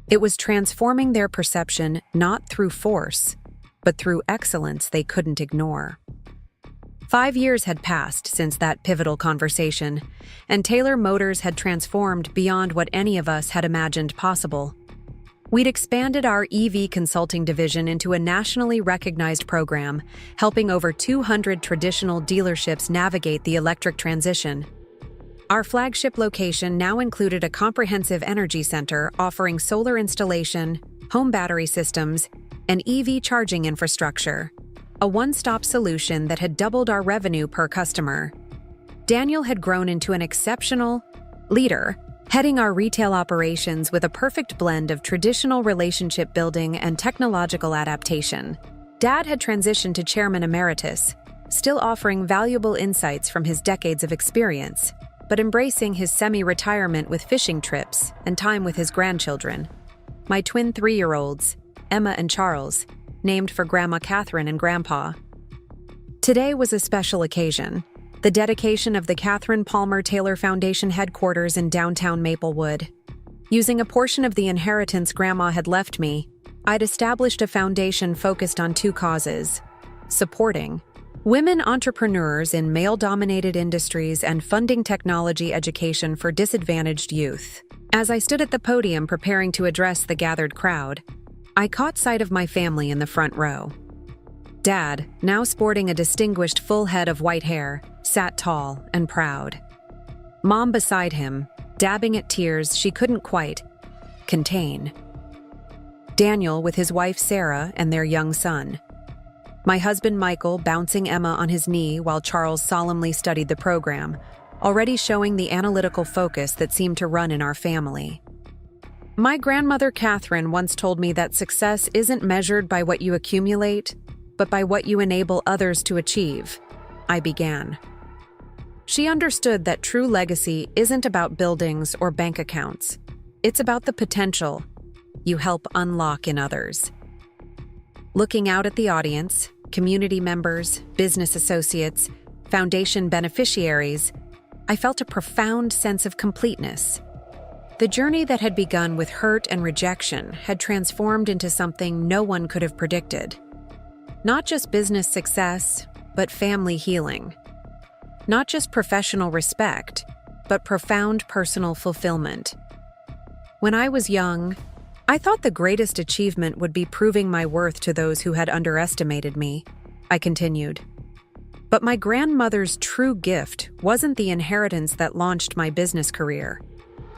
It was transforming their perception not through force, but through excellence they couldn't ignore. 5 years had passed since that pivotal conversation, and Taylor Motors had transformed beyond what any of us had imagined possible. We'd expanded our EV consulting division into a nationally recognized program, helping over 200 traditional dealerships navigate the electric transition. Our flagship location now included a comprehensive energy center offering solar installation, home battery systems, and EV charging infrastructure, a one-stop solution that had doubled our revenue per customer. Daniel had grown into an exceptional leader, heading our retail operations with a perfect blend of traditional relationship building and technological adaptation. Dad had transitioned to chairman emeritus, still offering valuable insights from his decades of experience, but embracing his semi-retirement with fishing trips and time with his grandchildren. My twin 3-year-olds, Emma and Charles, named for Grandma Catherine and Grandpa. Today was a special occasion. The dedication of the Catherine Palmer Taylor Foundation headquarters in downtown Maplewood. Using a portion of the inheritance Grandma had left me, I'd established a foundation focused on 2 causes: supporting women entrepreneurs in male-dominated industries and funding technology education for disadvantaged youth. As I stood at the podium preparing to address the gathered crowd, I caught sight of my family in the front row. Dad, now sporting a distinguished full head of white hair, sat tall and proud. Mom beside him, dabbing at tears she couldn't quite contain. Daniel with his wife Sarah and their young son. My husband Michael bouncing Emma on his knee while Charles solemnly studied the program, already showing the analytical focus that seemed to run in our family. My grandmother Catherine once told me that success isn't measured by what you accumulate, but by what you enable others to achieve, I began. She understood that true legacy isn't about buildings or bank accounts. It's about the potential you help unlock in others. Looking out at the audience, community members, business associates, foundation beneficiaries, I felt a profound sense of completeness. The journey that had begun with hurt and rejection had transformed into something no one could have predicted. Not just business success, but family healing. Not just professional respect, but profound personal fulfillment. When I was young, I thought the greatest achievement would be proving my worth to those who had underestimated me, I continued. But my grandmother's true gift wasn't the inheritance that launched my business career.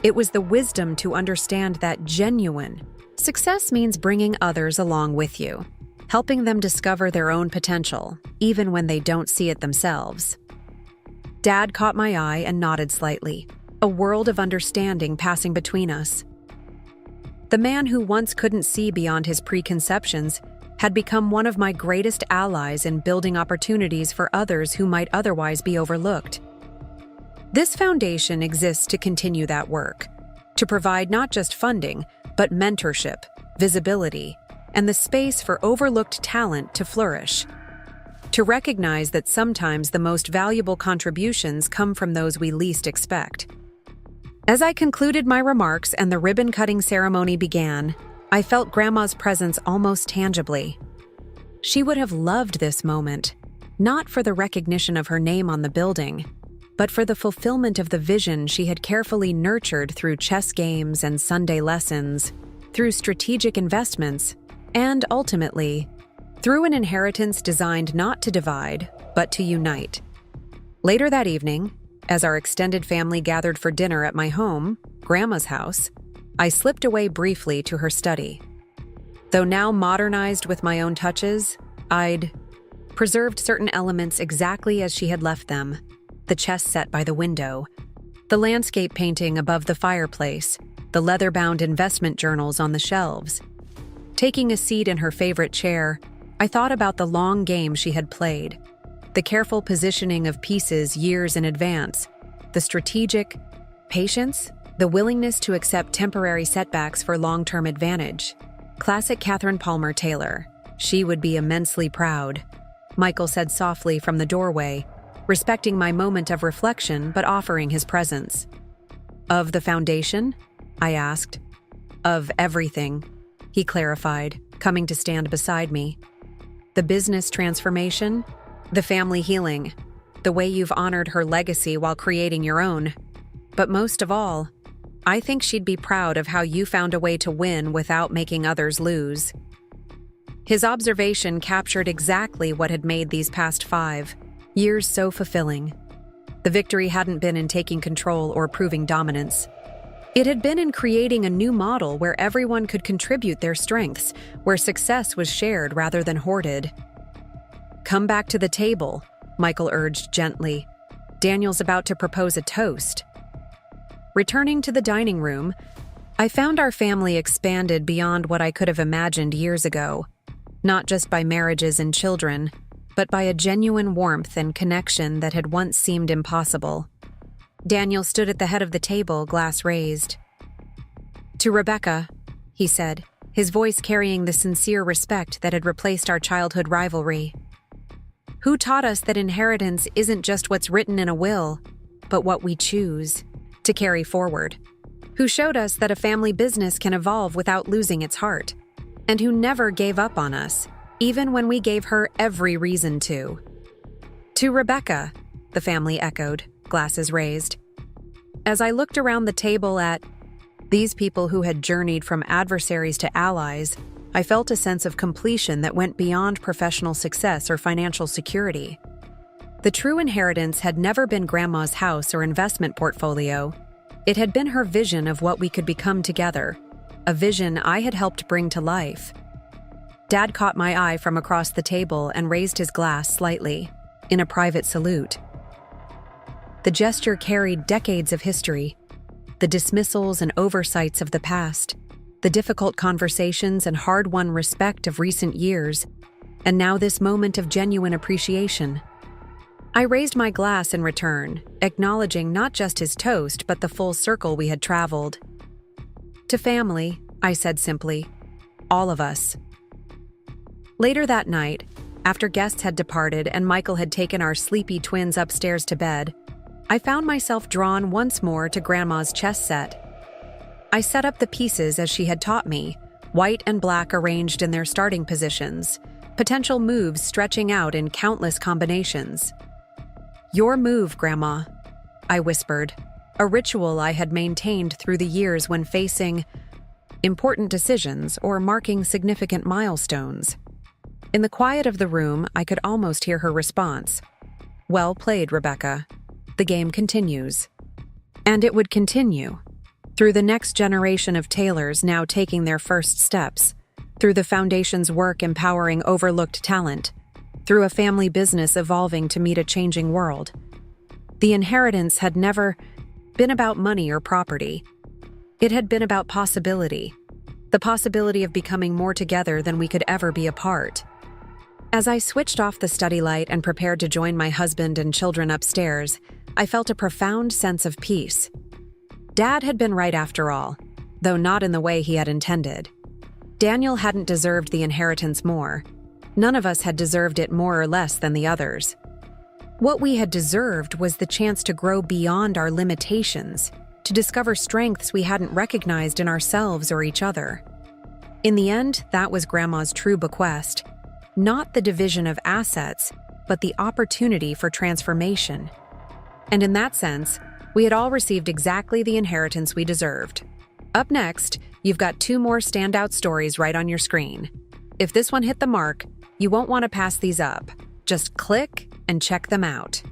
It was the wisdom to understand that genuine success means bringing others along with you, helping them discover their own potential, even when they don't see it themselves. Dad caught my eye and nodded slightly, a world of understanding passing between us. The man who once couldn't see beyond his preconceptions had become one of my greatest allies in building opportunities for others who might otherwise be overlooked. This foundation exists to continue that work, to provide not just funding, but mentorship, visibility, and the space for overlooked talent to flourish. To recognize that sometimes the most valuable contributions come from those we least expect. As I concluded my remarks and the ribbon-cutting ceremony began, I felt Grandma's presence almost tangibly. She would have loved this moment, not for the recognition of her name on the building, but for the fulfillment of the vision she had carefully nurtured through chess games and Sunday lessons, through strategic investments, and ultimately, through an inheritance designed not to divide, but to unite. Later that evening, As our extended family gathered for dinner at my home, Grandma's house, I slipped away briefly to her study. Though now modernized with my own touches, I'd preserved certain elements exactly as she had left them: the chess set by the window, the landscape painting above the fireplace, the leather-bound investment journals on the shelves. Taking a seat in her favorite chair, I thought about the long game she had played, the careful positioning of pieces years in advance, the strategic patience, the willingness to accept temporary setbacks for long-term advantage. Classic Catherine Palmer Taylor. She would be immensely proud, Michael said softly from the doorway, respecting my moment of reflection but offering his presence. Of the foundation? I asked. Of everything, he clarified, coming to stand beside me. The business transformation, the family healing, the way you've honored her legacy while creating your own. But most of all, I think she'd be proud of how you found a way to win without making others lose. His observation captured exactly what had made these past 5 years so fulfilling. The victory hadn't been in taking control or proving dominance. It had been in creating a new model where everyone could contribute their strengths, where success was shared rather than hoarded. "Come back to the table," Michael urged gently. "Daniel's about to propose a toast." Returning to the dining room, I found our family expanded beyond what I could have imagined years ago, not just by marriages and children, but by a genuine warmth and connection that had once seemed impossible. Daniel stood at the head of the table, glass raised. "To Rebecca," he said, his voice carrying the sincere respect that had replaced our childhood rivalry. "Who taught us that inheritance isn't just what's written in a will, but what we choose to carry forward? Who showed us that a family business can evolve without losing its heart, and who never gave up on us, even when we gave her every reason to." "To Rebecca," the family echoed, glasses raised. As I looked around the table at these people who had journeyed from adversaries to allies, I felt a sense of completion that went beyond professional success or financial security. The true inheritance had never been Grandma's house or investment portfolio. It had been her vision of what we could become together, a vision I had helped bring to life. Dad caught my eye from across the table and raised his glass slightly, in a private salute. The gesture carried decades of history, the dismissals and oversights of the past, the difficult conversations and hard-won respect of recent years, and now this moment of genuine appreciation. I raised my glass in return, acknowledging not just his toast but the full circle we had traveled. "To family," I said simply. "All of us." Later that night, after guests had departed and Michael had taken our sleepy twins upstairs to bed, I found myself drawn once more to Grandma's chess set. I set up the pieces as she had taught me, white and black arranged in their starting positions, potential moves stretching out in countless combinations. "Your move, Grandma," I whispered, a ritual I had maintained through the years when facing important decisions or marking significant milestones. In the quiet of the room, I could almost hear her response. "Well played, Rebecca. The game continues." And it would continue, through the next generation of Taylors now taking their first steps, through the foundation's work empowering overlooked talent, through a family business evolving to meet a changing world. The inheritance had never been about money or property. It had been about possibility, the possibility of becoming more together than we could ever be apart. As I switched off the study light and prepared to join my husband and children upstairs, I felt a profound sense of peace. Dad had been right after all, though not in the way he had intended. Daniel hadn't deserved the inheritance more. None of us had deserved it more or less than the others. What we had deserved was the chance to grow beyond our limitations, to discover strengths we hadn't recognized in ourselves or each other. In the end, that was Grandma's true bequest. Not the division of assets, but the opportunity for transformation. And in that sense, we had all received exactly the inheritance we deserved. Up next, you've got 2 more standout stories right on your screen. If this one hit the mark, you won't want to pass these up. Just click and check them out.